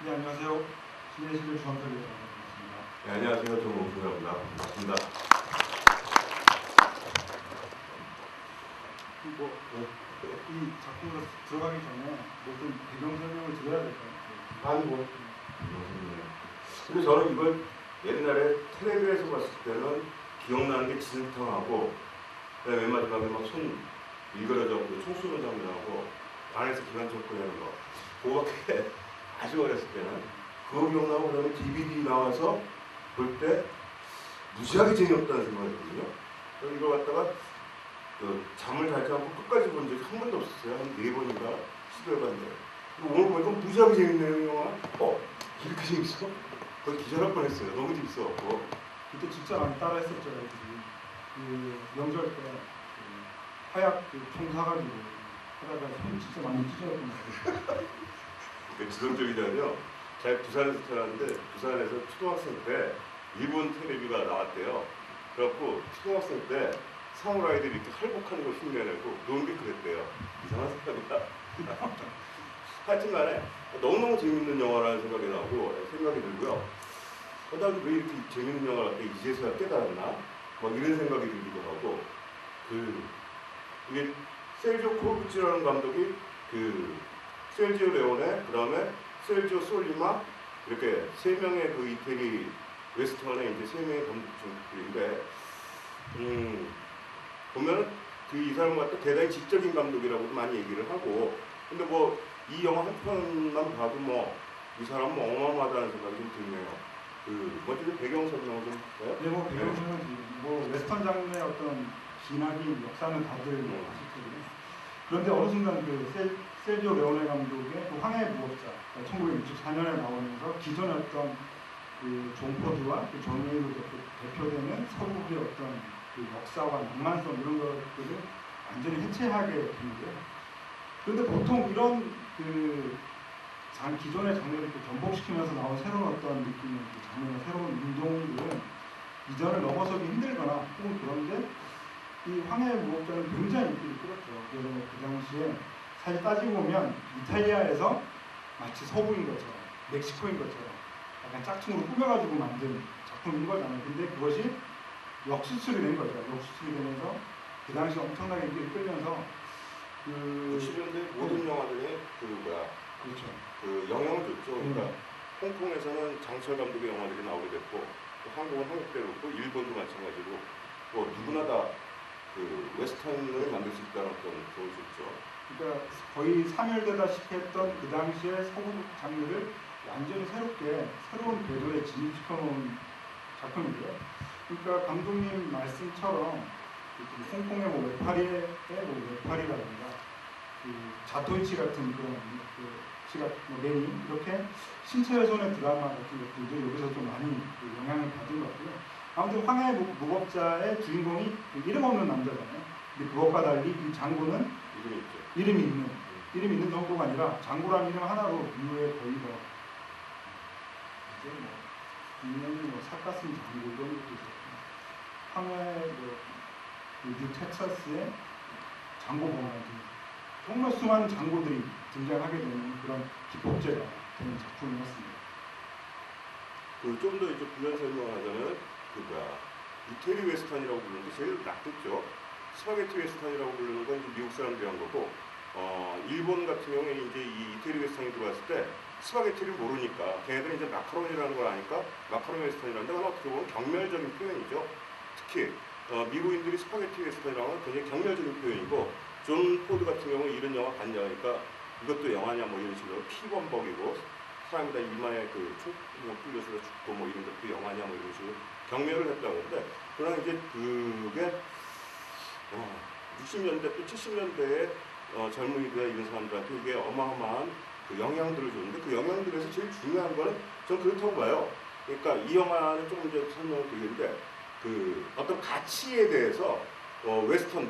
네, 안녕하세요. 신예실 주한철이라고 반갑습니다. 네, 안녕하세요. 정봉준입니다. 반갑습니다. 이 작품으로 들어가기 전에 모든 배경 설명을 드려야 될까요? 아니 뭐. 근데 저는 이걸 옛날에 텔레비에서 봤을 때는 기억나는 게 진흙탕하고 맨 마지막에 막 손 일그러져 총 쏘는 장면하고 안에서 기관총 꺼내는 거 그거밖에 아주 어렸을 때는 그거 기억나고 그다음에 DVD 나와서 볼 때 무지하게 재미없다는 생각이 했거든요. 그래서 이걸 갖다가 잠을 자지 않고 끝까지 본 적이 한 번도 없었어요. 한 4번인가 시도해봤는데 오늘 보니까 무지하게 재밌네요. 이 영화. 이렇게 재밌어? 거의 기절할 뻔했어요. 너무 재밌어갖고. 그때 진짜 많이 따라했었죠. 애들이. 그 명절 때 화약 총 사가지고 하다가 손 진짜 많이 찢어졌던 것 같아요. 지성적이냐면요. 제가 부산에서 태어났는데 부산에서 초등학생 때 일본 텔레비가 나왔대요. 그래갖고 초등학생 때 사무라이들이 이렇게 할복하는 걸 흉내내고 노는 게 그랬대요. 이상한 생각이다. 하여튼간에 너무너무 재밌는 영화라는 생각이 나고 생각이 들고요. 나는 왜 이렇게 재밌는 영화를 이제서야 깨달았나? 막 이런 생각이 들기도 하고 이게 셀지오 코르부치라는 감독이 셀지오 레오네, 그 다음에 셀지오 솔리마 이렇게 세 명의 이태리 웨스턴의 이제 세 명의 감독들인데 보면은 이 사람 같은 대단히 지적인 감독이라고도 많이 얘기를 하고 근데 뭐 이 영화 한 편만 봐도 뭐 이 사람은 어마어마하다는 생각이 좀 드네요. 먼저 배경 설명을 좀 할까요? 네, 뭐 배경 설명이 뭐 웨스턴 장르의 어떤 기나긴 역사는 다들 아실 거예요. 그런데 어느 순간 셀지오 레오네 감독의 황해의 무법자 1964년에 나오면서 기존의 어떤 존 포드와 존 웨이로 대표되는 서부의 어떤 역사와 낭만성 이런 것들을 완전히 해체하게 되는데요. 그런데 보통 이런 기존의 장르를 전복시키면서 나온 새로운 어떤 느낌의 장르나 새로운 운동들은 이전을 넘어서기 힘들거나 혹은 그런데 이 황해의 무법자는 굉장히 인기를 끌었죠. 그래서 그 당시에 사실 따지고 보면 이탈리아에서 마치 서부인 것처럼 멕시코인 것처럼 약간 짝퉁으로 꾸며가지고 만든 작품인 거잖아요. 근데 그것이 역수출이 된 거죠. 역수출이 되면서 그 당시 엄청나게 인기를 끌면서 60년대 모든 영화들이 그렇죠. 영향을 줬죠. 그러니까 홍콩에서는 장철 감독의 영화들이 나오게 됐고 한국은 한국대로 그렇고 일본도 마찬가지로 뭐 누구나 다 웨스턴을 만들 수 있다는 어떤 그걸 줬죠. 그러니까 거의 사멸되다시피 했던 그 당시의 서구 장르를 완전히 새롭게 새로운 궤도에 진입시켜놓은 작품이고요. 그러니까 감독님 말씀처럼 홍콩의 외파리라든가 자토이치 같은 그런 시각 레니 이렇게 신체훼손의 드라마 같은 것들도 여기서 좀 많이 영향을 받은 것 같고요. 아무튼 황해의 무법자의 주인공이 이름 없는 남자잖아요. 근데 그것과 달리 이 장고는 이름이 있는 정도가 아니라 장고라는 이름 하나로 이후에 거의 이제 분명히 삭가슴 장고 이런 것도 있었고 황해 뉴 텍사스의 장고 봉화지 정말 수많은 장고들이 등장하게 되는 그런 기폭제가 되는 작품이었습니다. 좀 더 이제 부연 설명하자면 이태리 웨스턴이라고 부르는 게 제일 낫겠죠. 스파게티 웨스턴이라고 부르는 건 미국 사람들이 한 거고 일본 같은 경우에 이제 이 이태리 웨스턴이 들어왔을 때 스파게티를 모르니까 걔네들은 이제 마카로니라는 걸 아니까 마카로니 웨스턴이라는데 그건 어떻게 보면 경멸적인 표현이죠. 특히 미국인들이 스파게티 웨스턴이라는 건 굉장히 경멸적인 표현이고 존 포드 같은 경우 이런 영화 봤냐 그러니까 이것도 영화냐 뭐 이런 식으로 피범벅이고 사람이 다 이마에 총구멍 뚫려서 죽고 뭐 이런 것도 영화냐 뭐 이런 식으로 경멸을 했다고 하는데 그러나 이제 그게 60년대 또 70년대에 젊은이들 이런 사람들한테 이게 어마어마한 영향들을 줬는데 그 영향들에서 제일 중요한 거는 전 그렇다고 봐요. 그러니까 이 영화는 조금 이제 설명을 드리는데 어떤 가치에 대해서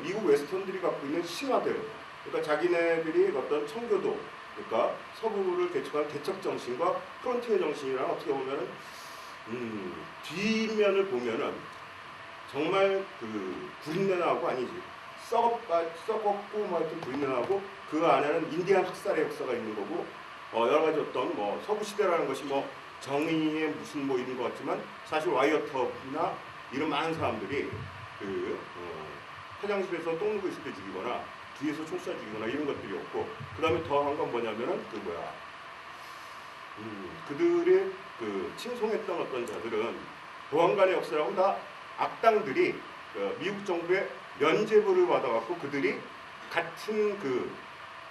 미국 웨스턴들이 갖고 있는 신화들, 그러니까 자기네들이 어떤 청교도, 그러니까 서부를 개척한 개척 정신과 프론티어 정신이랑 어떻게 보면은 뒷면을 보면은 정말 구린내 나고 아니지 썩었고 뭐 하여튼 구린내 나고 그 안에는 인디안 학살의 역사가 있는 거고 여러 가지 어떤 뭐 서부 시대라는 것이 뭐 정의의 무슨 뭐 이런 것 같지만 사실 와이어트나 이런 많은 사람들이 그 화장실에서 똥 누고 있을 때 죽이거나 뒤에서 총 쏴 죽이거나 이런 것들이었고, 그 다음에 더한 건 뭐냐면은 그들의 그 칭송했던 어떤 자들은 보안관의 역사라고 다 악당들이 미국 정부의 면죄부를 받아갖고 그들이 같은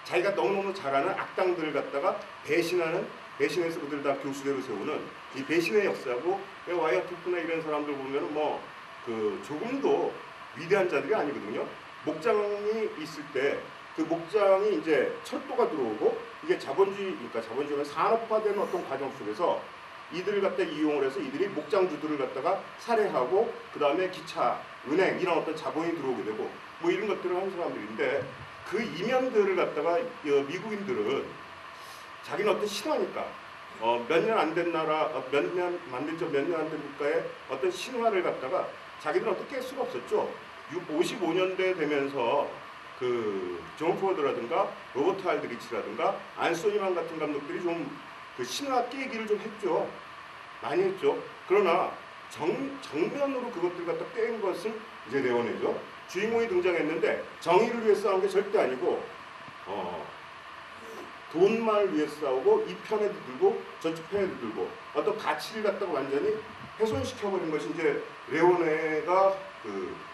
자기가 너무너무 잘하는 악당들을 갖다가 배신해서 그들 다 교수대로 세우는 이 배신의 역사고, 와이어트나 이런 사람들 보면은 뭐 조금도 위대한 자들이 아니거든요. 목장이 있을 때 그 목장이 이제 철도가 들어오고 이게 자본주의가 산업화되는 어떤 과정 속에서 이들을 갖다 이용을 해서 이들이 목장주들을 갖다가 살해하고 그 다음에 기차, 은행 이런 어떤 자본이 들어오게 되고 뭐 이런 것들을 한 사람들인데, 그 이면들을 갖다가 미국인들은 자기는 어떤 신화니까 몇 년 안 된 나라, 몇 년 안 된 국가의 어떤 신화를 갖다가 자기들은 어떻게 깰 수가 없었죠. 55년대 되면서 존 포드라든가 로버트 알드리치라든가 안소니만 같은 감독들이 좀 신화 깨기를 좀 했죠. 많이 했죠. 그러나 정면으로 그것들 갖다 깬 것은 이제 레오네죠. 주인공이 등장했는데 정의를 위해 싸운 게 절대 아니고 돈만을 위해 싸우고 이 편에도 들고 저쪽 편에도 들고 어떤 가치를 갖다가 완전히 훼손시켜버린 것이 이제 레오네가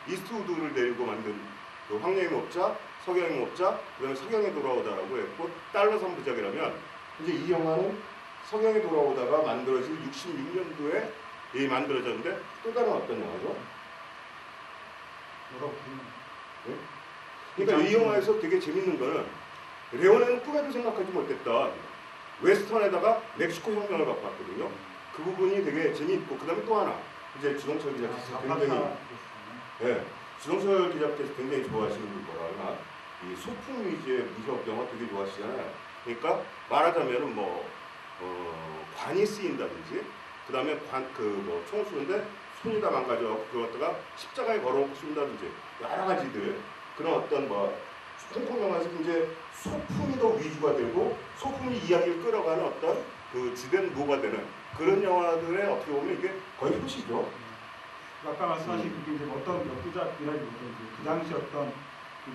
이스트우드를 데리고 만든 황녀의 목자, 석양의 목자, 그다음에 석양에 돌아오다라고 했고, 달러 3부작이라면 이제 이 영화는 석양에 돌아오다가 만들어진 66년도에 만들어졌는데 또 다른 어떤 영화죠? 뭐라고 네? 그러니까 이 영화에서 되게 재밌는 거는 레오네는 꿈에도 생각하지 못했던 웨스턴에다가 멕시코 혁명을 갖고 왔거든요. 그 부분이 되게 재미있고, 그 다음에 또 하나 이제 주동철 기자께서 주동철 기자께서 굉장히 좋아하시는 거라 이 소품 위주의 무협 영화 되게 좋아하시잖아요. 그러니까 말하자면은 관이 쓰인다든지, 그 다음에 총 쏘는데 손이 다 망가져 그걸 갖다가 십자가에 걸어놓고 쏜다든지 여러 가지들 그런 어떤 홍콩 영화에서 이제 소품이 더 위주가 되고 소품이 이야기를 끌어가는 어떤 주된 무가 되는 그런 영화들의 어떻게 보면 이게 거의 표시죠. 아까 말씀하신 그게 이제 어떤 역부작이라기보다는 그 당시 어떤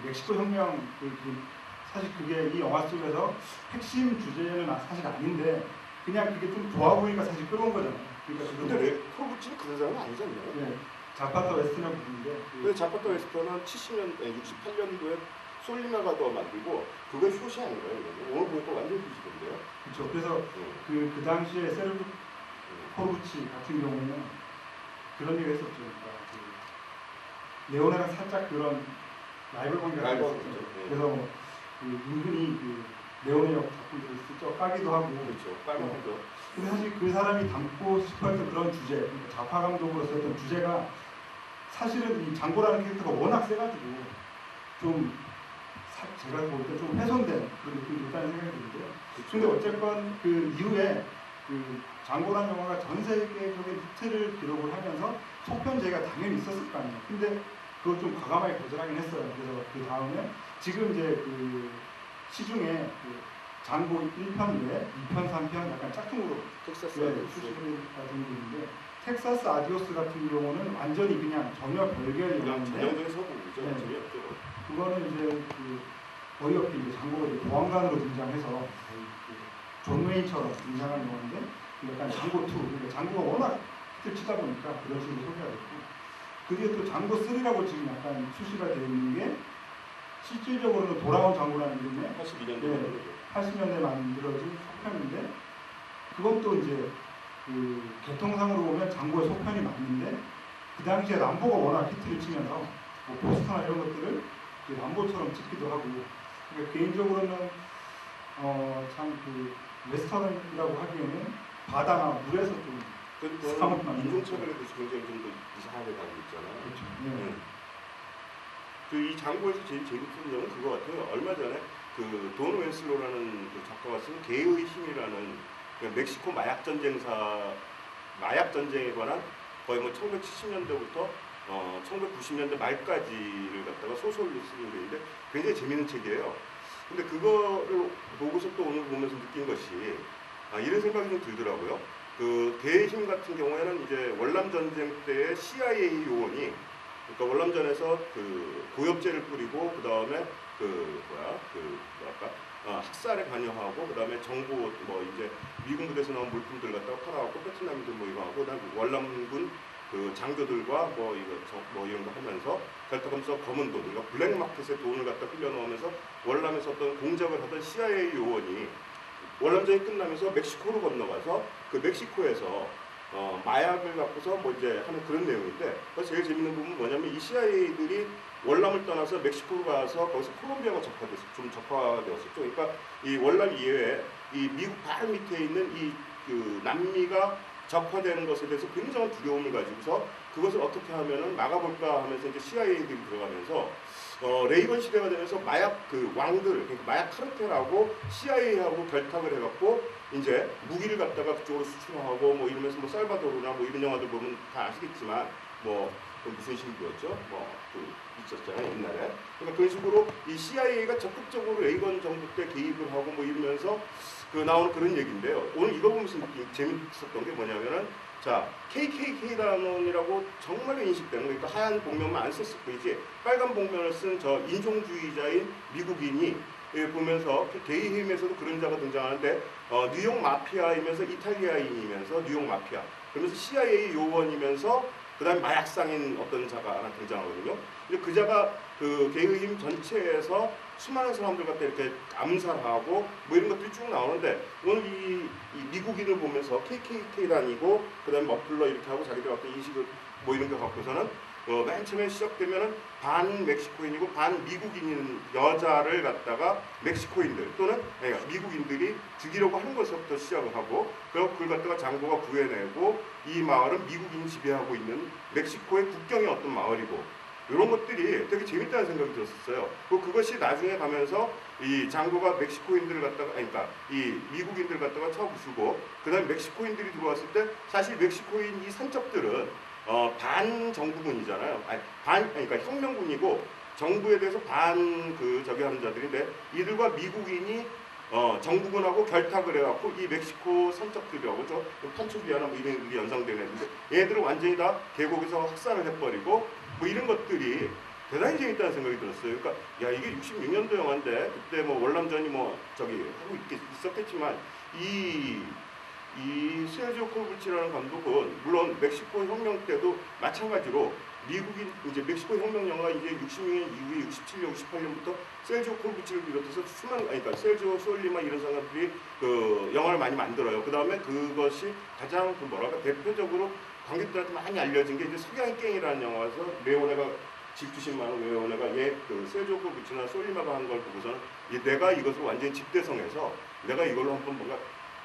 멕시코 혁명 사실 그게 이 영화 속에서 핵심 주제는 사실 아닌데 그냥 그게 좀 좋아 보이니까 사실 끌어온 거잖아요. 그러니까 근데 프로부치는 그런 사람은 아니잖아요. 네, 자파타 웨스턴이라고 부르는데 근데 자파타 웨스턴은 68년도에 솔리나가도 만들고 그게 효시 아닌가요? 오늘 보니까 완전 효시던데요. 그렇죠. 그래서 그 당시에 세르브 포르치 같은 경우는 그런 얘기 했었죠. 그러니까 레오네랑 살짝 그런 라이벌 관계가 있었죠. 그래서 은근히 레오네 역 작품들을 쓰죠. 까기도 하고. 그렇죠. 빨간색도. 근데 사실 그 사람이 담고 싶어했던 그런 주제, 그러니까 자파 감독으로서 했던 주제가 사실은 이 장고라는 캐릭터가 워낙 세가지고 좀 제가 볼 때 좀 훼손된 그런 느낌이 있다는 생각이 드는데요. 근데 어쨌건 그 이후에 장고라는 영화가 전 세계적인 히트를 기록을 하면서 속편제가 당연히 있었을 거 아니에요. 근데 그걸 좀 과감하게 거절하긴 했어요. 그래서 그 다음에 지금 이제 시중에 장고 1편 외에 2편, 3편 약간 짝퉁으로 텍사스 출시가 되고 있는데, 텍사스 아디오스 같은 경우는 완전히 그냥 전혀 별개의 영화인데 전형적인 서부죠. 재미없죠. 그거는 이제 어이없게 이제 장고가 이제 보안관으로 등장해서 존 웨인처럼 등장하는 영화인데 약간 장고 2, 그러니까 장고가 워낙 히트를 치다 보니까 그런 식으로 소개가 됐고, 그 뒤에 또 장고 3라고 지금 약간 출시가 되어 있는 게 실질적으로는 돌아온 장고라는 이름의 80년대에 만들어진 속편인데, 그것도 이제 개통상으로 보면 장고의 속편이 맞는데 그 당시에 람보가 워낙 히트를 치면서 포스터나 이런 것들을 람보처럼 찍기도 하고, 그러니까 개인적으로는 참 웨스턴이라고 하기에는 바다나 물에서 좀 인종차별에 대해서 굉장히 좀 더 이상하게 가고 있잖아요. 그렇죠. 네. 이 장고에서 제일 재밌는 점은 그거 같아요. 얼마 전에 돈 웬슬로라는 작가가 쓴 개의 힘이라는 멕시코 마약 전쟁에 관한 거의 1970년대부터 1990년대 말까지를 갖다가 소설로 쓰는 게 있는데 굉장히 재밌는 책이에요. 근데 그거를 보고서 또 오늘 보면서 느낀 것이 이런 생각이 좀 들더라고요. 그 대힘 같은 경우에는 이제 월남 전쟁 때의 CIA 요원이 그러니까 월남전에서 그 고엽제를 뿌리고 그 다음에 학살에 관여하고 그 다음에 정보 뭐 이제 미군 부대에서 나온 물품들 갖다가 팔아갖고 베트남인들 뭐 이거 하고 그다음에 월남군 그 장교들과 뭐 이런 거 하면서 결탁하면서 검은 돈, 그러니까 블랙마켓에 돈을 갖다 흘려넣으면서 월남에서 어떤 공작을 하던 CIA 요원이 월남전이 끝나면서 멕시코로 건너가서 그 멕시코에서 마약을 갖고서 뭐 이제 하는 그런 내용인데, 그래서 제일 재밌는 부분은 뭐냐면 이 CIA들이 월남을 떠나서 멕시코로 가서 거기서 콜롬비아가 접화되었었죠. 그러니까 이 월남 이외에 이 미국 바로 밑에 있는 이 그 남미가 적화되는 것에 대해서 굉장한 두려움을 가지고서 그것을 어떻게 하면은 막아볼까 하면서 이제 CIA들이 들어가면서 레이건 시대가 되면서 마약 그 왕들, 그러니까 마약 카르텔하고 CIA하고 결탁을 해갖고 이제 무기를 갖다가 그쪽으로 수출하고 뭐 이러면서 뭐 살바도르나 뭐 이런 영화들 보면 다 아시겠지만 뭐 그 무슨 신부였죠? 있었잖아요 옛날에. 그러니까 그런 식으로 이 CIA가 적극적으로 레이건 정부 때 개입을 하고 뭐 이러면서 그 나오는 그런 얘기인데요. 오늘 이거 보면서 재밌었던 게 뭐냐면은 자, KKK 단원이라고 정말 인식되는 거, 그러니까 하얀 복면만 안 썼을 뿐이지 빨간 복면을 쓴 저 인종주의자인 미국인이 보면서 대의힘에서도 그런 자가 등장하는데 뉴욕 마피아이면서 이탈리아인이면서 뉴욕 마피아 그러면서 CIA 요원이면서 그 다음에 마약상인 어떤 자가 하나 등장하거든요. 그 자가 그 대의힘 전체에서 수많은 사람들 갖다 이렇게 암살하고 뭐 이런 것들이 쭉 나오는데 오늘 이 미국인을 보면서 KKK단이고 그 다음에 머플러 이렇게 하고 자기들 어떤 인식을 뭐 이런 거 갖고서는 맨 처음에 시작되면은 반 멕시코인이고 반 미국인인 여자를 갖다가 멕시코인들 또는 미국인들이 죽이려고 하는 것부터 시작을 하고 그리고 그걸 갖다가 장고가 구해내고 이 마을은 미국인이 지배하고 있는 멕시코의 국경의 어떤 마을이고 이런 것들이 되게 재밌다는 생각이 들었었어요. 그것이 나중에 가면서 이 장고가 멕시코인들을 갖다가 그러니까 이 미국인들을 갖다가 쳐부수고 그다음에 멕시코인들이 들어왔을 때 사실 멕시코인 이 산적들은 반정부군이잖아요. 그러니까 혁명군이고 정부에 대해서 저기 하는 자들인데 이들과 미국인이 정부군하고 결탁을 해갖고 이 멕시코 산적들이라고 저 판초비아나 뭐 이런 게 연상되는 애인데 얘들을 완전히 다 계곡에서 학살을 해버리고 뭐 이런 것들이 대단히 재밌다는 생각이 들었어요. 그러니까 야 이게 66년도 영화인데 그때 뭐 월남전이 뭐 저기 하고 있었겠지만 이 세르지오 코르부치라는 감독은 물론 멕시코 혁명 때도 마찬가지로 미국인 이제 멕시코 혁명 영화 이제 66년 이후에 67년, 68년부터 세르지오 코르부치를 비롯해서 그러니까 세르지오 솔리마 이런 사람들이 그 영화를 많이 만들어요. 그 다음에 그것이 가장 대표적으로 관객들한테 많이 알려진 게 이제 석양의 깽이라는 영화에서 레오네가 질투심많은 레오네가 그 세르지오 코르부치나 솔리마가 한 걸 보고서는 내가 이것을 완전히 집대성해서 내가 이걸로 한번 뭔가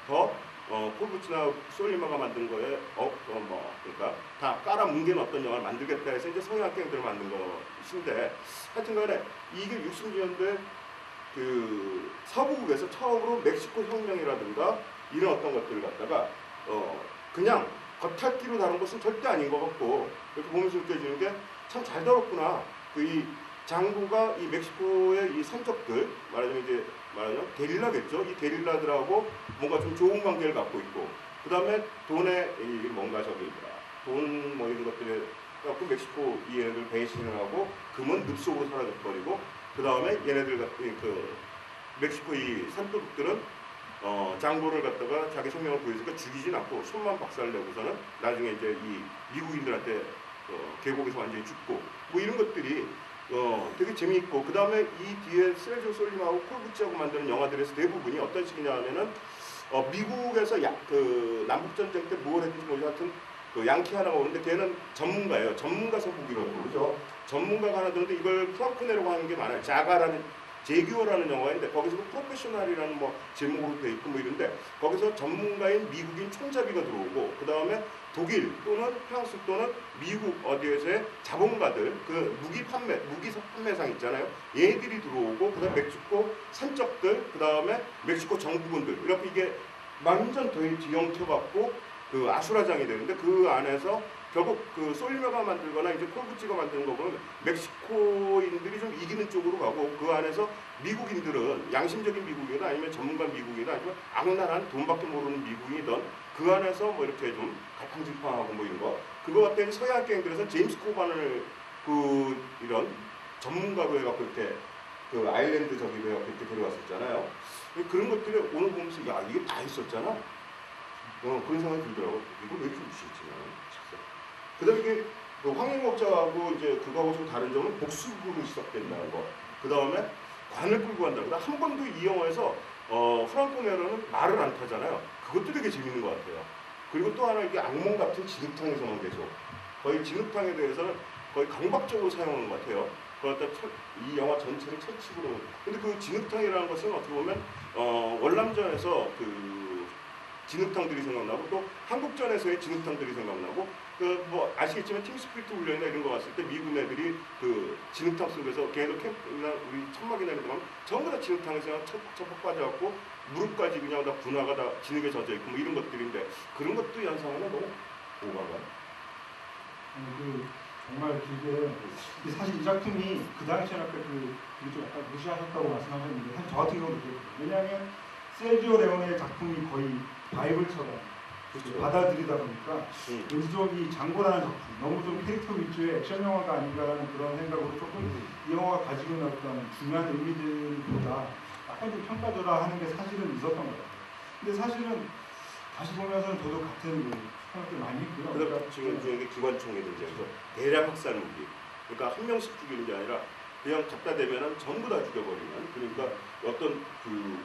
더 콜부치나 솔리마가 만든 거에 그러니까 다 깔아뭉갠 어떤 영화를 만들겠다 해서 이제 성형학생들을 만든 것인데 하여튼간에 이게 60년대 그 서부국에서 처음으로 멕시코 혁명이라든가 이런 어떤 것들을 갖다가 그냥 겉핥기로 다룬 것은 절대 아닌 것 같고 이렇게 보면서 느껴지는 게 참 잘 다뤘구나. 이 장고가 이 멕시코의 이 산적들 말하자면 게릴라겠죠. 이 게릴라들하고 뭔가 좀 좋은 관계를 갖고 있고 그 다음에 돈에 뭔가 돈 뭐 이런 것들에 갖고 멕시코 얘네들 배신을 하고 금은 늪속으로 사라져 버리고 그 다음에 얘네들 그 멕시코 이 산도둑들은 장고를 갖다가 자기 성명을 보여주니까 죽이진 않고 손만 박살내고서는 나중에 이제 이 미국인들한테 계곡에서 완전히 죽고 뭐 이런 것들이 되게 재미있고 그 다음에 이 뒤에 세르지오 솔리마하고 콜부치하고 만드는 영화들에서 대부분이 어떤 식이냐 하면은 미국에서 그 남북전쟁 때 뭘 했는지 모르겠 하여튼 그 양키 하나가 오는데 걔는 전문가예요. 전문가 서북이라고 그러죠. 전문가가 하나 들는데 이걸 프랑크네라고 하는 게 많아요. 제규어라는 영화인데 거기서 프로페셔널이라는 뭐 제목으로 돼 있고 뭐 이런데 거기서 전문가인 미국인 총잡이가 들어오고 그 다음에 독일 또는 프랑스 또는 미국 어디에서의 자본가들 그 무기 판매상 있잖아요. 얘들이 들어오고 그 다음에 멕시코 산적들 그 다음에 멕시코 정부군들 이렇게 이게 완전 뒤엉켜갖고 그 아수라장이 되는데 그 안에서 결국 그 솔리메가 만들거나 이제 콜부찌가 만드는 거 보면 멕시코인들이 좀 이기는 쪽으로 가고 그 안에서 미국인들은 양심적인 미국이든 아니면 전문가 미국이든 아니면 악랄한 돈밖에 모르는 미국이든 그 안에서 뭐 이렇게 좀 갈팡질팡하고 뭐 이런 거 그거 같은 서양 게임들에서 제임스 코반을 그 이런 전문가로 해갖고 이렇게 그 아일랜드 저기로 해갖고 이렇게 데려왔었잖아요. 그런 것들이 오늘 보면서 야 이게 다 있었잖아. 그런 생각이 들더라고. 이걸 왜 이렇게 무시했지 나는. 그다음에 이게 그 황해목자하고 이제 그거하고 좀 다른 점은 복수극으로 시작된다는 거. 그 다음에 관을 끌고 간다. 그다음 한 번도 이 영화에서 프랑코 네로는 말을 안 타잖아요. 그것도 되게 재밌는 것 같아요. 그리고 또 하나 이게 악몽 같은 진흙탕에서만 계속 거의 진흙탕에 대해서는 거의 강박적으로 사용하는 것 같아요. 그러다 이 영화 전체를 철칙으로. 근데 그 진흙탕이라는 것은 어떻게 보면 월남전에서 그 진흙탕들이 생각나고 또 한국전에서의 진흙탕들이 생각나고 그 뭐 아시겠지만 팀스피리트 훈련이나 이런 거 갔을 때 미군 애들이 그 진흙탕 속에서 걔네들 캠프나 우리 천막이나 이런 데 가면 전부 다 진흙탕에서 그냥 척척 빠져갖고 무릎까지 그냥 다 분화가 다 진흙에 젖어 있고 뭐 이런 것들인데 그런 것도 연상하면 너무 오바가. 그 정말 길게 사실 이 작품이 그 당시에는 아까 그 좀 약간 무시하셨다고 말씀하셨는데 사실 저 같은 경우도 그랬거든요. 왜냐하면 세르지오 레오네의 작품이 거의 바이블처럼 그렇죠. 받아들이다 보니까 왠지 좀 이 장고라는 작품 너무 좀 캐릭터 위주의 액션 영화가 아닌가라는 그런 생각으로 조금 이 영화가 가지고 있는 어떤 중요한 의미들보다 약간 좀 평가절하하는 게 사실은 있었던 것 같아요. 근데 사실은 다시 보면서는 저도 같은 생각들 많이 했고요. 그러니까 지금 중에 기관총이든지 해서 대량 확산 무기. 그러니까 한 명씩 죽이는 게 아니라 그냥 갖다 대면은 전부 다 죽여버리는. 그러니까 어떤 그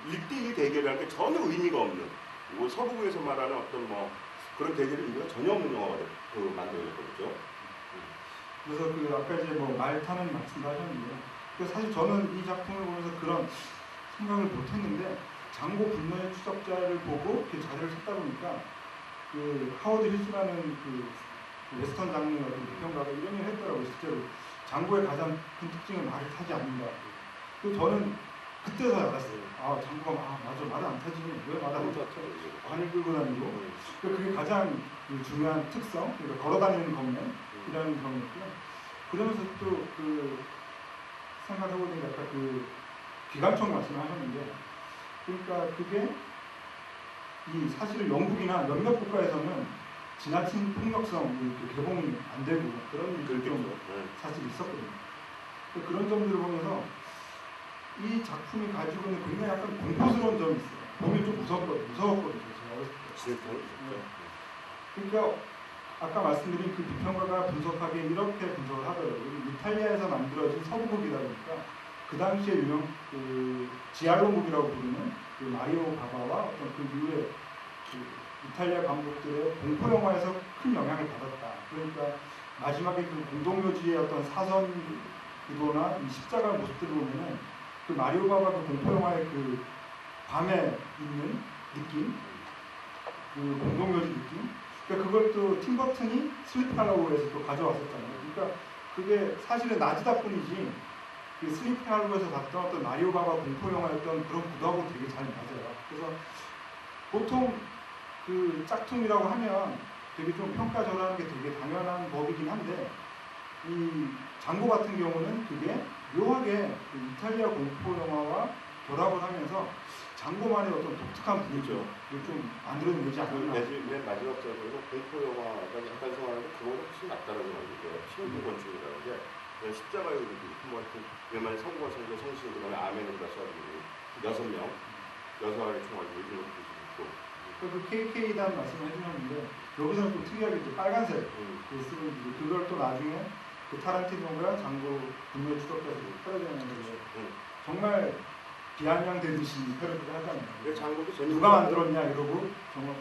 1대1 대결이라는 게 전혀 의미가 없는. 뭐 서부에서 말하는 어떤 뭐 그런 대결의 의미가 전혀 없는 영화가 만들어졌거든요. 그래서 그 아까 이제 뭐 말 타는 말씀도 하셨는데, 사실 저는 이 작품을 보면서 그런 생각을 못했는데 장고 분노의 추적자를 보고 그 자료를 찾다 보니까 그 하워드 힐스라는 그 웨스턴 장르의 어떤 비평가가 이런 얘기를 했더라고요. 실제로 장고의 가장 큰 특징은 말을 타지 않는다. 그 저는 그때서 알았어요. 아 장고가 맞아 말을 안 타지 왜 말을 안 타지? 관을 끌고 다니고 그게 가장 중요한 특성, 그러니까 걸어다니는 검면이라는 점이었고요. 그러면서 또 그 생각해보니까 아까 그 기관총 말씀하셨는데, 그러니까 그게 이 사실은 영국이나 몇몇 국가에서는 지나친 폭력성 개봉이 안 되고 그런 일들이 좀 사실 있었거든요. 그런 점들을 보면서 이 작품이 가지고 있는 굉장히 약간 공포스러운 점이 있어요. 보면 좀 무서웠거든요. 제가 어렸을 때. 그러니까 아까 말씀드린 그 비평가가 분석하기에 이렇게 분석을 하더라고요. 이탈리아에서 만들어진 서부극이다 보니까 그 당시에 유명 그 지알로묵이라고 부르는 그 마리오 바바와 어떤 그 이후에 그 이탈리아 감독들의 공포 영화에서 큰 영향을 받았다. 그러니까 마지막에 그 공동묘지의 어떤 사선 구도나 이 십자가 모습들을 보면은 그 마리오 바바 그 공포 영화의 그 밤에 있는 느낌, 그 공동묘지 느낌. 그러니까 그걸 또 팀버튼이 슬리피 할로우에서 또 가져왔었잖아요. 그러니까 그게 사실은 낮이다 뿐이지 그 슬리피 할로우에서 봤던 어떤 마리오 바바 공포 영화였던 그런 구도하고 되게 잘 맞아요. 그래서 보통 그 짝퉁이라고 하면 되게 좀 평가절하는 게 되게 당연한 법이긴 한데 이 장고 같은 경우는 그게 묘하게 그 이탈리아 공포 영화와 결합을 하면서 장고만의 어떤 독특한 분위기를 좀 만들어내지 않았나. 맨 마지막 작품에서 공포 영화가 약간 생각하는데 그거보다 훨씬 낫다라고 말이죠. 신부건축이라는 게 십자가에 뭐 웬만한 성과 성교 성신 그다음에 아멘을 다 쏴주고 6명 여사의 총알 이런 것도 있고. 그 KK단 말씀을 해주셨는데 여기서는 좀 특이하게 또 빨간색 쓰고 그걸 또 나중에 그 타란티노가 장고 분노의 추적자에서 패러디하면서 정말 비아냥되듯이 패러디를 하잖아요. 누가 만들었냐 이러고 정말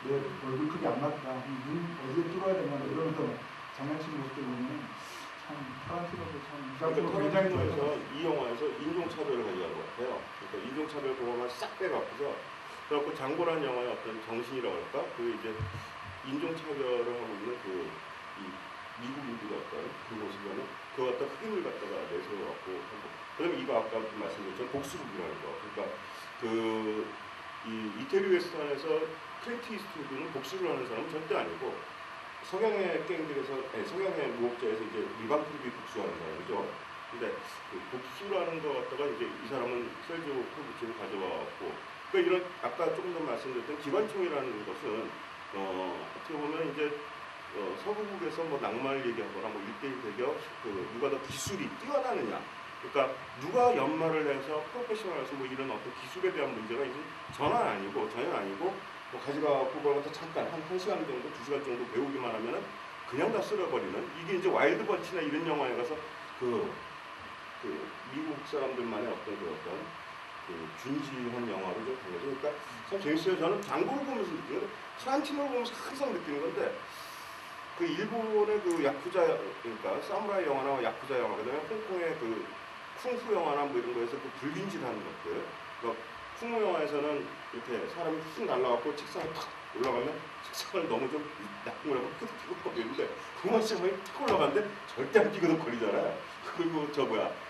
내 얼굴 크기 안 맞다, 눈 어디에 뚫어야 되냐 이러면서 장난치는 모습들 보면 참 타란티노도 참 타란티노에서 이 영화에서 인종차별을 가져간 것 같아요. 그러니까 인종차별 그거만 싹 빼갖고서 그래갖고 장고라는 영화의 어떤 정신이라고 할까? 그 이제 인종차별을 하고 있는 이 미국인들의 어떤 그 모습에는 그 어떤 흑인을 갖다가 내세워갖고 하고, 그다음에 이거 아까 말씀드렸던 복수극이라는 거. 그러니까 그 이 이태리 웨스턴에서 클린트 이스트우드는 복수를 하는 사람은 절대 아니고 서양의 게임들에서 서양의 무법자에서 이제 리반 크루비 복수하는 사람이죠. 근데 그 복수라는 거 갖다가 이제 이 사람은 셀조 콜부치를 가져와갖고 그러니까 이런 아까 조금 전 말씀드렸던 기관총이라는 것은 어떻게 보면 이제 서구국에서 뭐 낭만을 얘기하거나 뭐 1대1 대결 그 누가 더 기술이 뛰어나느냐 그러니까 누가 연말을 해서 프로페셔널해서 뭐 이런 어떤 기술에 대한 문제가 이제 전혀 아니고 뭐 가져가고 그걸 갖다 잠깐 한 1시간 정도 2시간 정도 배우기만 하면은 그냥 다 쓸어버리는 이게 이제 와일드 번치나 이런 영화에 가서 그 미국 사람들만의 어떤 준지한 영화로 좀 된 거죠. 그러니까 참 재밌어요. 저는 장고를 보면서 느끼는 타란티노를 보면서 항상 느끼는 건데 그 일본의 그 야쿠자 그러니까 사무라이 영화나 야쿠자 영화 그다음에 홍콩의 그 쿵푸 영화나 뭐 이런 거에서 그 불균질하는 것들 그러니까 쿵푸 영화에서는 이렇게 사람이 훅 날라가고 책상에 탁 올라가면 책상을 너무 좀 나쁜 거라고 삐걱삐걱거리는데 그만 책상이 탁 올라가는데 절대 안 삐걱거리잖아요. 그리고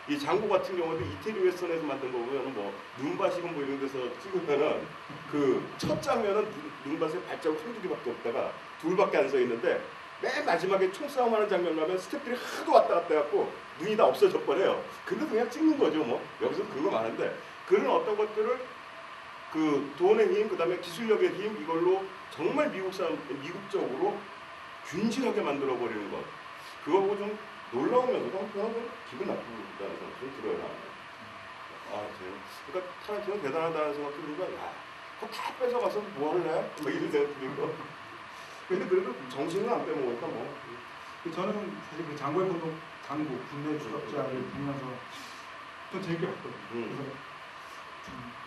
이 장고 같은 경우도 이태리 웨스턴에서 만든 거 보면 뭐 눈밭이건 뭐 이런 데서 찍으면은 그 첫 장면은 눈밭에 발자국 한두 개밖에 없다가 둘밖에 안 서 있는데 맨 마지막에 총싸움하는 장면 나면 스태프들이 하도 왔다 갔다 해갖고 눈이 다 없어져 버려요. 근데 그냥 찍는 거죠 뭐. 여기서 그런 거 많은데 그런 어떤 것들을 그 돈의 힘, 그 다음에 기술력의 힘 이걸로 정말 미국적으로 균질하게 만들어 버리는 것. 그거 보고 좀 놀라우면서도 한편으로 좀 기분 나쁘다는 생각이 좀 들어요. 그러니까 타란티노는 대단하다는 생각이 들으니까 야, 그거 다 뺏어가서 뭐 할래? 뭐 이런 생각이 들고. 근데 그래도 정신은 안 빼먹으니까 뭐. 저는 사실 그 장고의 분노, 국내 추적자를 보면서 좀 재밌게 봤거든요. 그래서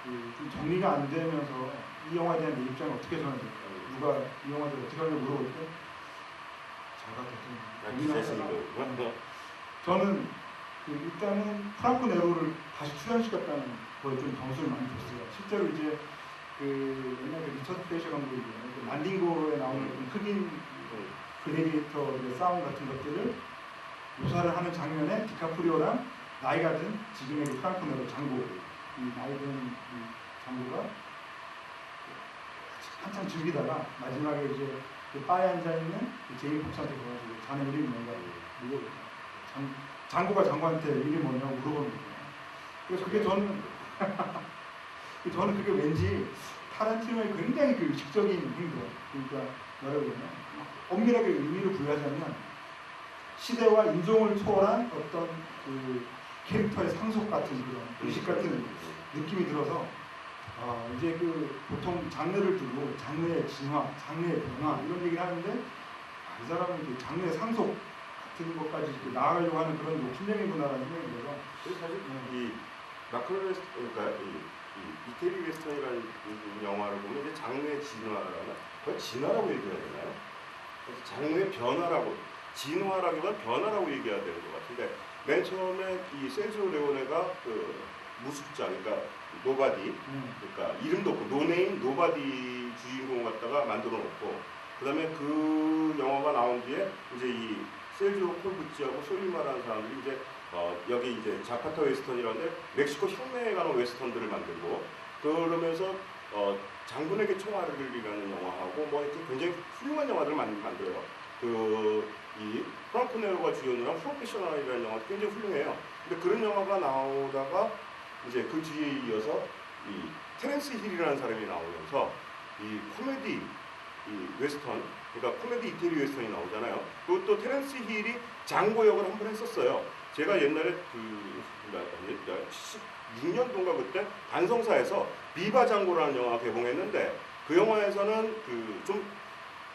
좀 정리가 안 되면서 이 영화에 대한 내 입장을 어떻게 전해야 될까? 누가 이 영화에 대해 어떻게 하려고 물어볼 때 제가 좀 고민하다가 저는 일단은 프랑코 네로를 다시 출연시켰다는 거에 좀 점수를 많이 줬어요. 실제로 이제 그 옛날에 리처드 프레셔 감독이 란딩고에 나오는 흑인 글래디에이터의 싸움 같은 것들을 묘사를 하는 장면에 디카프리오랑 나이가 든 지금의 그 프랑코 네로 장고 이 나이 든 장고가 한참 즐기다가 마지막에 이제 그 바에 앉아있는 그 제이 폭스한테 가가지고 자네 이름이 뭔가 물어보죠. 장고가 장고한테 이름이 뭐냐고 물어보는 거예요. 그래서 그게 저는 그게 왠지 타란티노의 굉장히 그 의식적인 행동, 그러니까 뭐라고 그러냐, 엄밀하게 의미를 부여하자면 시대와 인종을 초월한 어떤 그 캐릭터의 상속 같은 그런 의식 같은 느낌이 들어서 이제 그 보통 장르를 두고 장르의 진화, 장르의 변화 이런 얘기를 하는데 이 사람은 그 장르의 상속 같은 것까지 나아가려고 하는 그런 욕심쟁이구나라는 생각이 들어서 그래서 사실 이 마크로 웨스턴 그러니까 이 이태리 웨스턴이라는 영화를 보면 이제 장르의 진화라나 그건 진화라고 얘기해야 되나요? 그래서 장르의 변화라고 진화라기보다 변화라고 얘기해야 되는 것 같은데 맨 처음에 이 세르지오 레오네가 그 무습자 그러니까 노바디 그러니까 이름도 없고 노네임 노바디 주인공 갖다가 만들어 놓고 그 다음에 그 영화가 나온 뒤에 이제 이 세르지오 콜부치하고 솔리마라는 사람들이 이제 여기 이제 자카타 웨스턴이라는데 멕시코 혁명에 관한 웨스턴들을 만들고 그러면서 장군에게 총알을이라는 영화하고 뭐 이렇게 굉장히 훌륭한 영화들을 만들어요. 이 프랑코 네로가 주연을 한 프로페셔널이라는 영화도 굉장히 훌륭해요. 근데 그런 영화가 나오다가 이제 그 뒤에 이어서 이 테렌스 힐이라는 사람이 나오면서 이 코미디 이 웨스턴 그러니까 코미디 이태리 웨스턴이 나오잖아요. 그것도 테렌스 힐이 장고 역을 한 번 했었어요. 제가 옛날에 76년도인가 그때 반성사에서 비바 장고라는 영화 개봉했는데 그 영화에서는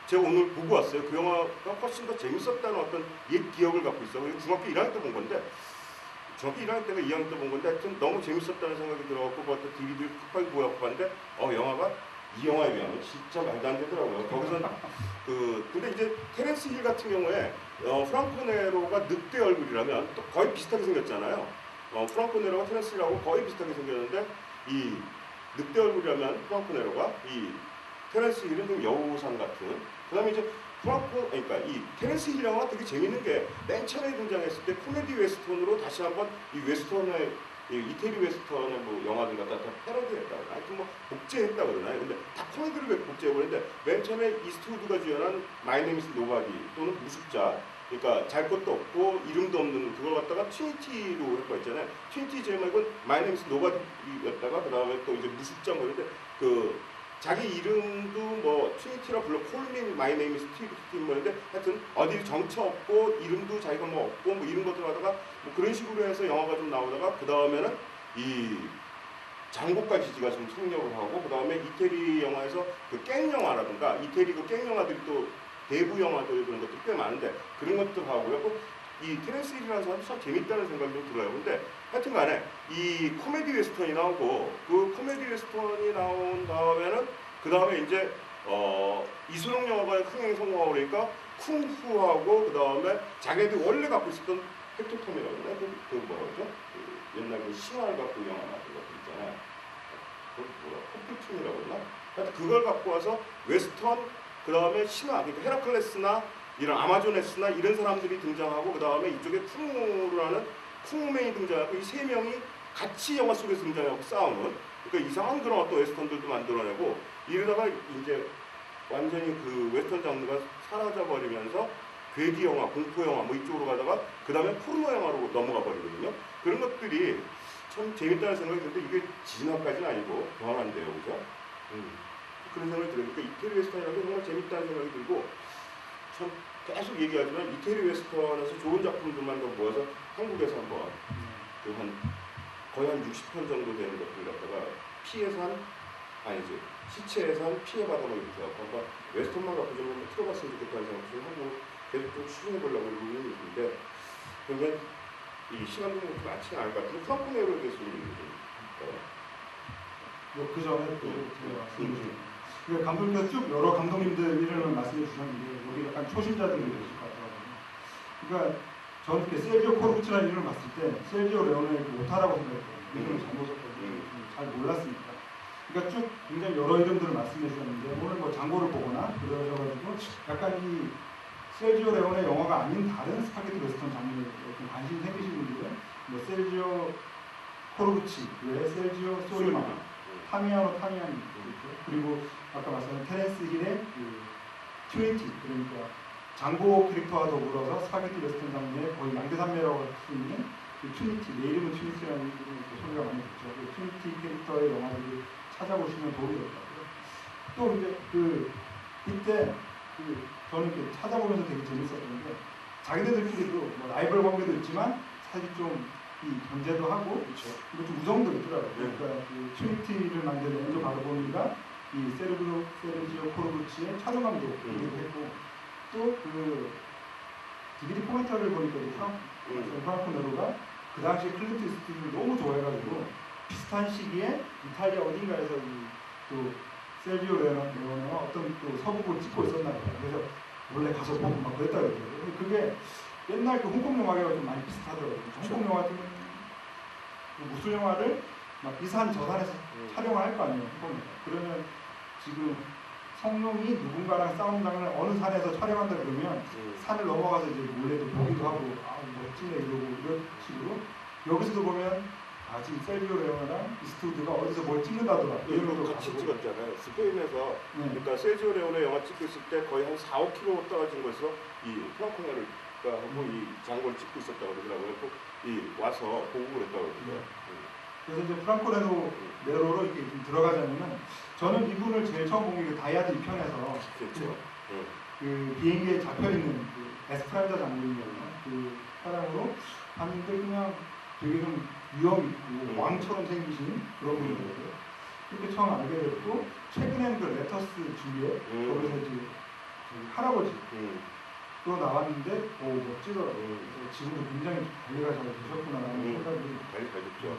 제가 오늘 보고 왔어요. 그 영화가 훨씬 더 재밌었다는 어떤 옛 기억을 갖고 있어요. 중학교 1학년 때 본 건데 중학교 1학년 때가 2학년 때 본 건데 하여튼 너무 재밌었다는 생각이 들어갖고 그것도 DVD를 급하게 구해갖고 봤는데 영화가 이 영화에 비하면 진짜 말도 안 되더라고요. 거기서 근데 이제 테렌스 힐 같은 경우에 프랑코 네로가 늑대 얼굴이라면 또 거의 비슷하게 생겼잖아요. 프랑코 네로가 테렌스 힐하고 거의 비슷하게 생겼는데 이 늑대 얼굴이라면 프랑코 네로가 이 테렌스 힐은 좀 여우상 같은 그 다음에 이제 그러니까 이 테렌스 힐 영화가 되게 재밌는 게 맨 처음에 등장했을 때 코미디 웨스턴으로 다시 한번 이 웨스턴의 이태리 웨스턴의 뭐 영화들 갖다 다 패러디했다. 하여튼 뭐 복제했다 그러나요? 근데 다 코미디를 왜 복제해버렸는데 맨 처음에 이스트우드가 주연한 마이 네임 이즈 노바디 또는 무숙자, 그러니까 잘 것도 없고 이름도 없는 그걸 갖다가 트위니티로 했거 있잖아요. 트위니티 제목은 마이 네임 이즈 노바디였다가 그 다음에 또 이제 무숙자 뭐 이런데 그 자기 이름도 뭐 트위니티라 불러 콜민 마이 네임 이즈 트위니티 뭐인데 하여튼 어디 정처 없고 이름도 자기가 뭐 없고 뭐 이런 것들 하다가 뭐 그런 식으로 해서 영화가 좀 나오다가 그 다음에는 이 장고가 지지가 좀 성력을 하고 그 다음에 이태리 영화에서 그 깽 영화라든가 이태리 그 깽 영화들이 또 대부 영화들 그런 것들이 꽤 많은데 그런 것들 하고요. 이 테렌스 힐이라는 사람도 참 재밌다는 생각이 좀 들어요. 근데 하여튼 간에 이 코미디 웨스턴이 나오고 그 코미디 웨스턴이 나온 다음에는 그 다음에 이제 이순옥 영화가 흥행 성공하고 그러니까 쿵푸하고 그 다음에 자기들 원래 갖고 있었던 헥토톰이라고 그러나? 그 뭐죠? 그 옛날 그 신화를 갖고 영화 나왔던 것들 있잖아요. 그 뭐야? 포플툰이라고 그러나? 하여튼 그걸 갖고 와서 웨스턴 그 다음에 신화, 그러니까 헤라클레스나 이런 아마조네스나 이런 사람들이 등장하고 그 다음에 이쪽에 쿵무라는 쿵무맨이 등장하고 이 세 명이 같이 영화 속에서 등장하고 싸우는 그러니까 이상한 그런 어떤 웨스턴들도 만들어내고 이러다가 이제 완전히 그 웨스턴 장르가 사라져버리면서 괴기 영화, 공포 영화 뭐 이쪽으로 가다가 그 다음에 포르노 영화로 넘어가 버리거든요. 그런 것들이 참 재밌다는 생각이 드는데 이게 진화까지는 아니고 변한데요, 그죠? 그런 생각이 들어요. 그러니까 이태리 웨스턴이라는 게 정말 재밌다는 생각이 들고 참 계속 얘기하지만 이태리 웨스턴에서 좋은 작품들만 더 모아서 한국에서 한번 그 한 거의 한 60편 정도 되는 것들 갖다가 피해서 한 아니지 시체에서 한 피해받아 뭐 이렇게 갖고 한번 웨스턴만 갖고 좀 틀어봤으면 좋겠다는 생각을 좀 하고 계속 좀 추진해보려고 그러는 있는데 그러면 이 시간도 그렇게 많지는 않을 것 같은데 프랑코 네로에 대해서 좀 얘기 좀 그 전에 또 제가 말씀드렸죠. 감독님께서 쭉 여러 감독님들 이름을 말씀해 주셨는데 여기 약간 초심자들이 계실 것 같더라고요. 그러니까 저는 이렇게 셀지오 코르부치라는 이름을 봤을 때 셀지오 레오네를 오타라고 생각했거든요. 이름을 잘못 썼거든요. 잘 몰랐으니까. 그러니까 쭉 굉장히 여러 이름들을 말씀해 주셨는데 오늘 뭐 장고를 보거나 그러셔가지고 약간 이 셀지오 레오네 영화가 아닌 다른 스파게티 웨스턴 장르에 좀 관심 생기신 분들은 뭐 셀지오 코르부치, 왜 셀지오 소리마, 타미아노 타미아니 있죠. 그리고 아까 말씀하신 테렌스 힐의 그 트윈티, 그러니까 장고 캐릭터와 더불어서 스파게티 웨스턴 장르의 거의 양대산맥이라고 할 수 있는 그 트윈티, 내 이름은 트윈티라는 소리가 많이 듣죠. 그 트윈티 캐릭터의 영화들을 찾아보시면 도움이 될 것 같고요. 또 이제 이때 저는 이렇게 찾아보면서 되게 재밌었던 게 자기네들끼리도 뭐 라이벌 관계도 있지만 사실 좀 이 견제도 하고 그렇죠. 그리고 좀 우정도 있더라고요. 그러니까 그 트윈티를 만든 엔조 바르보니가 이 세르지오 코르부치의 촬영 감독이기도 했고 또 그 DVD 포메터를 보니까 프랑코 네로가 그 당시에 클린트 이스트우드를 너무 좋아해가지고 비슷한 시기에 이탈리아 어딘가에서 또 셀지오 레오네와 어떤 또 서부를 찍고 있었나 봐요. 그래서 원래 가서 보고 막 그랬다 그러더라고요. 그게 옛날 그 홍콩 영화가 좀 많이 비슷하더라고요. 홍콩 영화 같은 무술 영화를 막 이 산 저 산에서 촬영을 할 거 아니에요. 홍콩 영화. 그러면 지금 성룡이 누군가랑 싸우는 장면을 어느 산에서 촬영한다 그러면 산을 넘어가서 이제 몰래 또 보기도 하고 멋지네 이러고 이런 식으로 여기서도 보면 지금 셀비오 레오네랑 이스트우드가 어디서 뭘 찍는다더라. 이런 거 같이 찍었잖아요. 스페인에서 그러니까 세르지오 레오네 영화 찍고 있을 때 거의 한 4-5km 떨어진 곳에서 이 프랑코 네로가 하고 이 장고를 찍고 있었다고 그러더라고요. 이 와서 보고 그랬다고 그러더라고요. 그래서 이제 프랑코 네로로 이렇게 좀 들어가자면은 저는 이분을 제일 처음 본 게 그 다이아드 2편에서 그렇죠. 그 비행기에 잡혀 있는 그 에스프란자 장군이거든요. 그 사람으로 봤는데 그냥 되게 좀 위험 있고 왕처럼 생기신 그런 분이거든요. 그렇게 처음 알게 됐고 최근에는 그 레터스 주위에 거기서 이제 할아버지 또 나왔는데 멋지더라고요. 그래서 지금도 굉장히 관리가 잘 되셨구나라는 생각이 관리 잘 됐죠.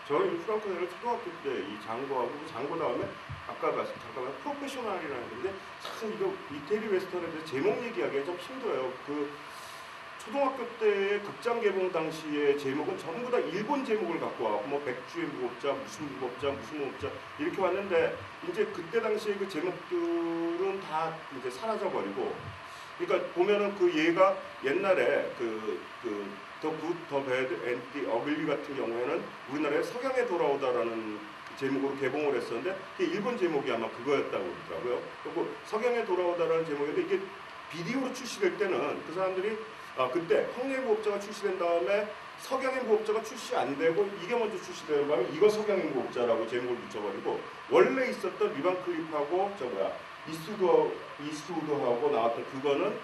저는 프랑코 네로 초등학교 때 이 장고하고 장고 다음에 아까 잠깐만 프로페셔널이라는 건데 사실 이거 이태리 웨스턴에 대해서 제목 얘기하기가 좀 힘들어요. 그 초등학교 때 극장 개봉 당시에 제목은 전부 다 일본 제목을 갖고 와고 뭐 백주의 무법자, 무슨 무법자 이렇게 왔는데 이제 그때 당시에 그 제목들은 다 이제 사라져 버리고 그러니까 보면은 그 얘가 옛날에 그 더 굿, 더 배드, 앤 디 어글리 같은 경우에는 우리나라에 석양에 돌아오다라는 제목으로 개봉을 했었는데 이게 일본 제목이 아마 그거였다고 그러더라고요. 그리고 석양에 돌아오다라는 제목인데 이게 비디오로 출시될 때는 그 사람들이 그때 황야의 무법자가 출시된 다음에 석양의 무법자가 출시 안 되고 이게 먼저 출시되는 바람에 이거 석양의 무법자라고 제목을 붙여버리고 원래 있었던 리반 클리프하고 이스트우드하고 나왔던 그거는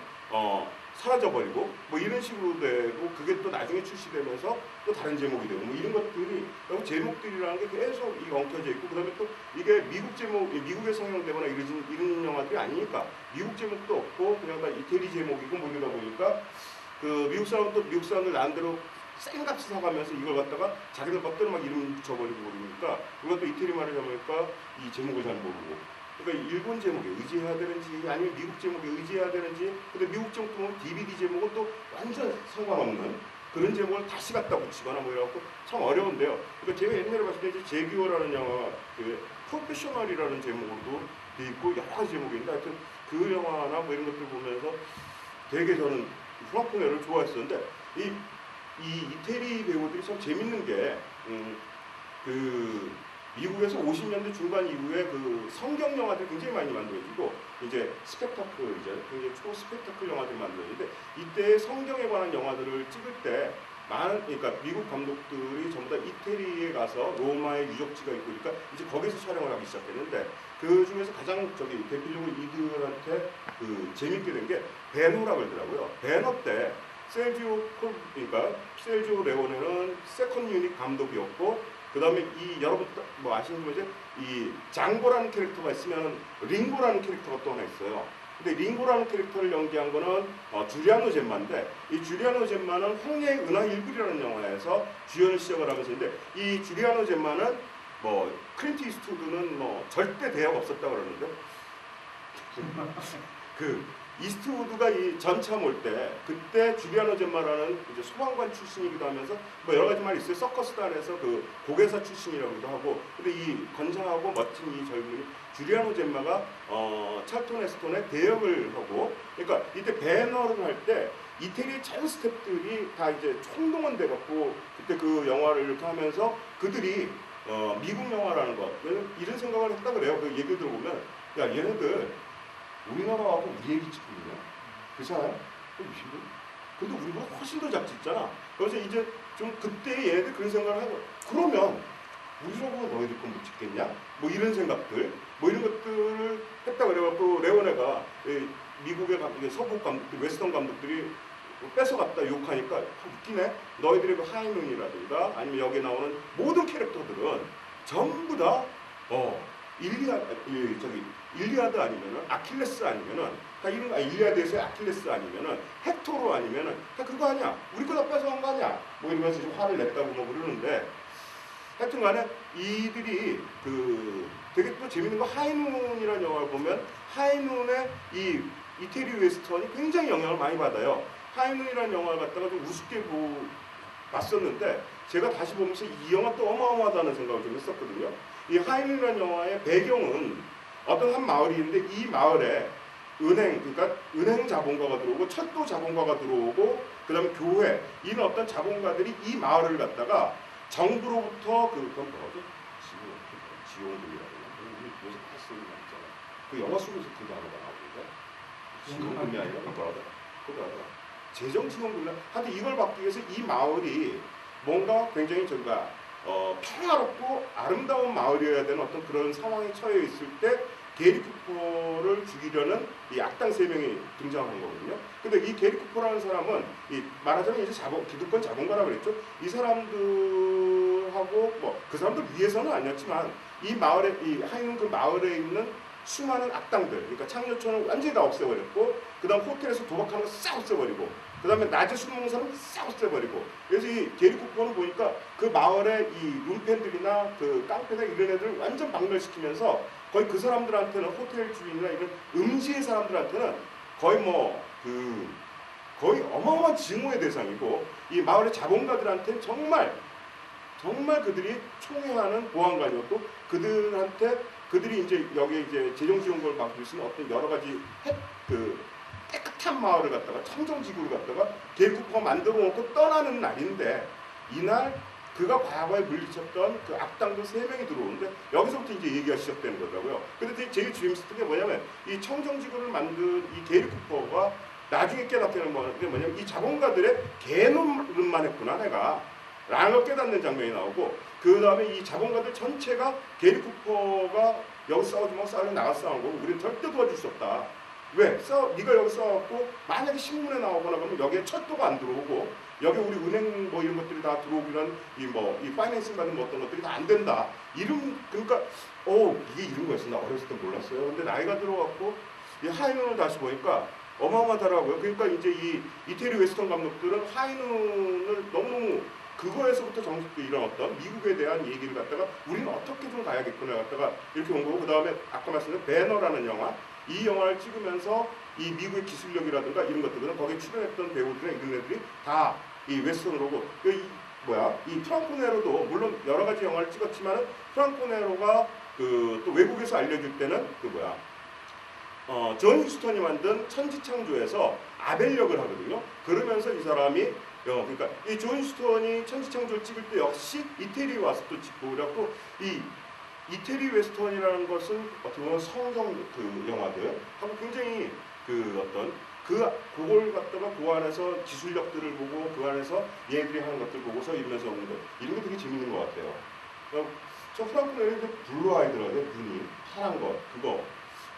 사라져버리고 뭐 이런 식으로 되고 그게 또 나중에 출시되면서 또 다른 제목이 되고 뭐 이런 것들이 제목들이라는 게 계속 엉켜져 있고 그다음에 또 이게 미국 제목, 미국에 상영되거나 이런 영화들이 아니니까 미국 제목도 없고 그냥 다 이태리 제목이고 뭐 이러다 보니까 그 미국 사람들 나름대로 센 값을 사가면서 이걸 갖다가 자기들 pap대로 막 이름 붙여버리고 그러니까 그것도 이태리 말을 해보니까 이 제목을 잘 모르고 그러니까 일본 제목에 의지해야 되는지 아니면 미국 제목에 의지해야 되는지 근데 미국 제목 보면 DVD 제목은 또 완전 상관없는 그런 제목을 다시 갖다 붙이거나 뭐 이래갖고 참 어려운데요. 그러니까 제가 옛날에 봤을 때 이제 제규어라는 영화 그 프로페셔널이라는 제목으로도 돼 있고 여러 가지 제목이 있는데 하여튼 그 영화나 뭐 이런 것들 보면서 되게 저는 후라쿠네를 좋아했었는데 이 이태리 배우들이 참 재밌는 게 그 미국에서 50년대 중반 이후에 그 성경 영화들이 굉장히 많이 만들어지고 이제 스펙타클 이제 굉장히 초스펙타클 영화들이 만들어지는데 이때 성경에 관한 영화들을 찍을 때 그러니까 미국 감독들이 전부 다 이태리에 가서 로마의 유적지가 있고 그러니까 이제 거기서 촬영을 하기 시작했는데 그 중에서 가장 대표적으로 이들한테 그 재밌게 된 게 베노라 그러더라고요. 베너 때 그러니까 셀지오 레오네는 세컨 유닛 감독이었고 그 다음에 여러분 뭐 아시는 분이죠? 이 장고라는 캐릭터가 있으면 링고라는 캐릭터가 또 하나 있어요. 근데 링고라는 캐릭터를 연기한 거는 줄리아노 젬마인데 이 줄리아노 젬마는 황야의 은하 1불이라는 영화에서 주연을 시작을 하면서 있는데 이 줄리아노 젬마는 뭐 클린트 이스트우드는 뭐 절대 대학 없었다 그러는데 그 이스트우드가 이 전참 올 때 그때 줄리아노 젬마라는 이제 소방관 출신이기도 하면서 뭐 여러 가지 말이 있어요. 서커스단에서 그 고개사 출신이라고도 하고 근데 이 건장하고 멋진 이 젊은이 줄리아노 젬마가 찰톤 헤스톤의 대역을 하고 그러니까 이때 배너를 할 때 이태리 전 스태프들이 다 이제 총동원 돼갖고 그때 그 영화를 이렇게 하면서 그들이 미국 영화라는 거 이런 생각을 했다 그래요. 그 얘기 들어보면 야 얘네들 우리나라하고 우리 얘기 찍고 있냐? 그렇잖아요? 근데 우리보다 훨씬 더 잘 찍잖아. 그래서 이제 좀 그때 얘네들 그런 생각을 하고 그러면 우리라고 너희들 건 못 찍겠냐? 뭐 이런 생각들 뭐 이런 것들을 했다 그래갖고 레오네가 미국의 서부 감독들 웨스턴 감독들이 뺏어갔다 욕하니까 웃기네. 너희들의 그 하이눈이라든가 아니면 여기 나오는 모든 캐릭터들은 전부 다 일리아드 아니면은 아킬레스 아니면은 다 이런 일리아드에서의 아킬레스 아니면은 헥토르 아니면은 다 그거 아니야. 우리 거 다 뺏어간 거 아니야. 뭐 이러면서 좀 화를 냈다고 뭐 그러는데 하여튼간에 이들이 그 되게 또 재밌는 거 하이눈이라는 영화를 보면 하이눈의 이 이태리 웨스턴이 굉장히 영향을 많이 받아요. 하이눈이라는 영화를 갖다가 좀 우습게 봤었는데 제가 다시 보면서 이 영화 또 어마어마하다는 생각을 좀 했었거든요. 이 하이눈이라는 영화의 배경은 어떤 한 마을이 있는데 이 마을에 그러니까 은행 자본가가 들어오고 철도 자본가가 들어오고 그 다음에 교회 이런 어떤 자본가들이 이 마을을 갖다가 정부로부터 그건 뭐죠? 지원금이라고 우리 요새 쓰는 거 있잖아. 그 영화 속에서 그 단어가 나오는데 지원금이 아니라 그거더라. 재정 지원금 하여튼 이걸 받기 위해서 이 마을이 뭔가 굉장히 평화롭고 아름다운 마을이어야 되는 어떤 그런 상황에 처해 있을 때 게리 쿠퍼를 죽이려는 이 악당 3명이 등장한 거거든요. 근데 이 게리 쿠퍼라는 사람은 말하자면 이제 기득권 자본가라고 그랬죠. 이 사람들하고 뭐 그 사람들 위해서는 아니었지만 이 하이눈 그 마을에 있는 수많은 악당들, 그러니까 창녀촌을 완전히 다 없애버렸고, 그 다음 호텔에서 도박하는 거 싹 없애버리고, 그 다음에 낮에 술 먹는 사람 싹 없애버리고. 그래서 이 게리 쿠퍼는 보니까 그 마을의 이 룸팬들이나 그 깡패들 이런 애들 완전 박멸시키면서 거의 그 사람들한테는 호텔 주인이나 이런 음지의 사람들한테는 거의 거의 어마어마한 증오의 대상이고, 이 마을의 자본가들한테는 정말 그들이 총애하는 보안관이었고, 그들이 이제 여기 이제 재정지원금을 받을 수 있는 어떤 여러 가지 깨끗한 마을을 갖다가 청정지구를 갖다가 게리 쿠퍼가 만들어 놓고 떠나는 날인데 이날 그가 과거에 물리쳤던 그 악당들 3명이 들어오는데 여기서부터 이제 얘기가 시작되는 거더라고요. 근데 제일 재밌었던 게 뭐냐면 이 청정지구를 만든 이 게리 쿠퍼가 나중에 깨닫는 게 뭐냐면 이 자본가들의 개노릇만 했구나 내가 라는 걸 깨닫는 장면이 나오고 그 다음에 이 자본가들 전체가 게리 쿠퍼가 여기 싸우지 마 싸우려 나가서 싸우는 거고 우리는 절대 도와줄 수 없다. 왜? 네가 여기 싸웠고 만약에 신문에 나오거나 그러면 여기에 철도가 안 들어오고 여기 우리 은행 뭐 이런 것들이 다 들어오기는 이 파이낸싱 받는 뭐 어떤 것들이 다 안 된다. 그러니까 이게 이런 거였어. 나 어렸을 때 몰랐어요. 근데 나이가 들어갖고 이 하이눈을 다시 보니까 어마어마하더라고요. 그러니까 이제 이 이태리 웨스턴 감독들은 하이눈을 너무너무 그거에서부터 정식도 일어났던 미국에 대한 얘기를 갖다가 우리는 어떻게 좀 가야겠구나 갖다가 이렇게 온 거고 그 다음에 아까 말씀드린 배너라는 영화 이 영화를 찍으면서 이 미국의 기술력이라든가 이런 것들은 거기에 출연했던 배우들이나 이런 애들이 다 이 웨스턴으로 오고 이 프랑코 네로도 물론 여러 가지 영화를 찍었지만은 프랑코 네로가 또 외국에서 알려줄 때는 존 휴스턴이 만든 천지창조에서 아벨 역을 하거든요. 그러면서 이 사람이 그러니까 이 존 휴스턴이 천지창조를 찍을 때 역시 이태리에 와서 또 찍고 그래갖고 이 이태리 웨스턴이라는 것은 어떻게 보면 성경 영화들 하고 굉장히 그걸 갖다가 그 안에서 기술력들을 보고 그 안에서 얘들이 하는 것들 보고서 이러면서 오는 것 이런 게 되게 재밌는 것 같아요. 저 프랑크 네로의 블루 아이들어요. 눈이 파란 것 그거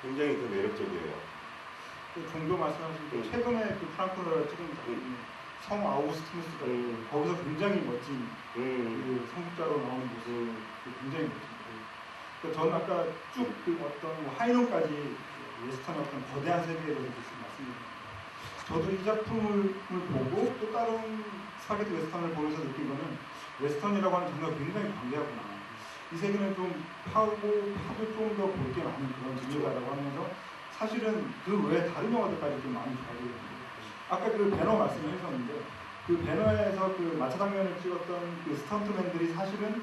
굉장히 매력적이에요. 종도 말씀하신 그 최근에 그 프랑크 네로가 찍은 작품이 성 아우구스티누스가 거기서 굉장히 멋진 그 성직자로 나오는 모습 굉장히 멋진. 저는 아까 쭉 어떤 하이론까지 웨스턴의 어떤 거대한 세계에 대해서 말씀드렸습니다. 저도 이 작품을 보고 또 다른 스파게티 웨스턴을 보면서 느낀 거는 웨스턴이라고 하는 장르가 굉장히 광대하구나. 이 세계는 좀 파도 좀 더 볼 게 많은 그런 장르다라고 하면서 사실은 그 외에 다른 영화들까지 좀 많이 좋아지거든요. 아까 그 배너 말씀을 하셨는데 그 배너에서 그 마차 장면을 찍었던 그 스턴트맨들이 사실은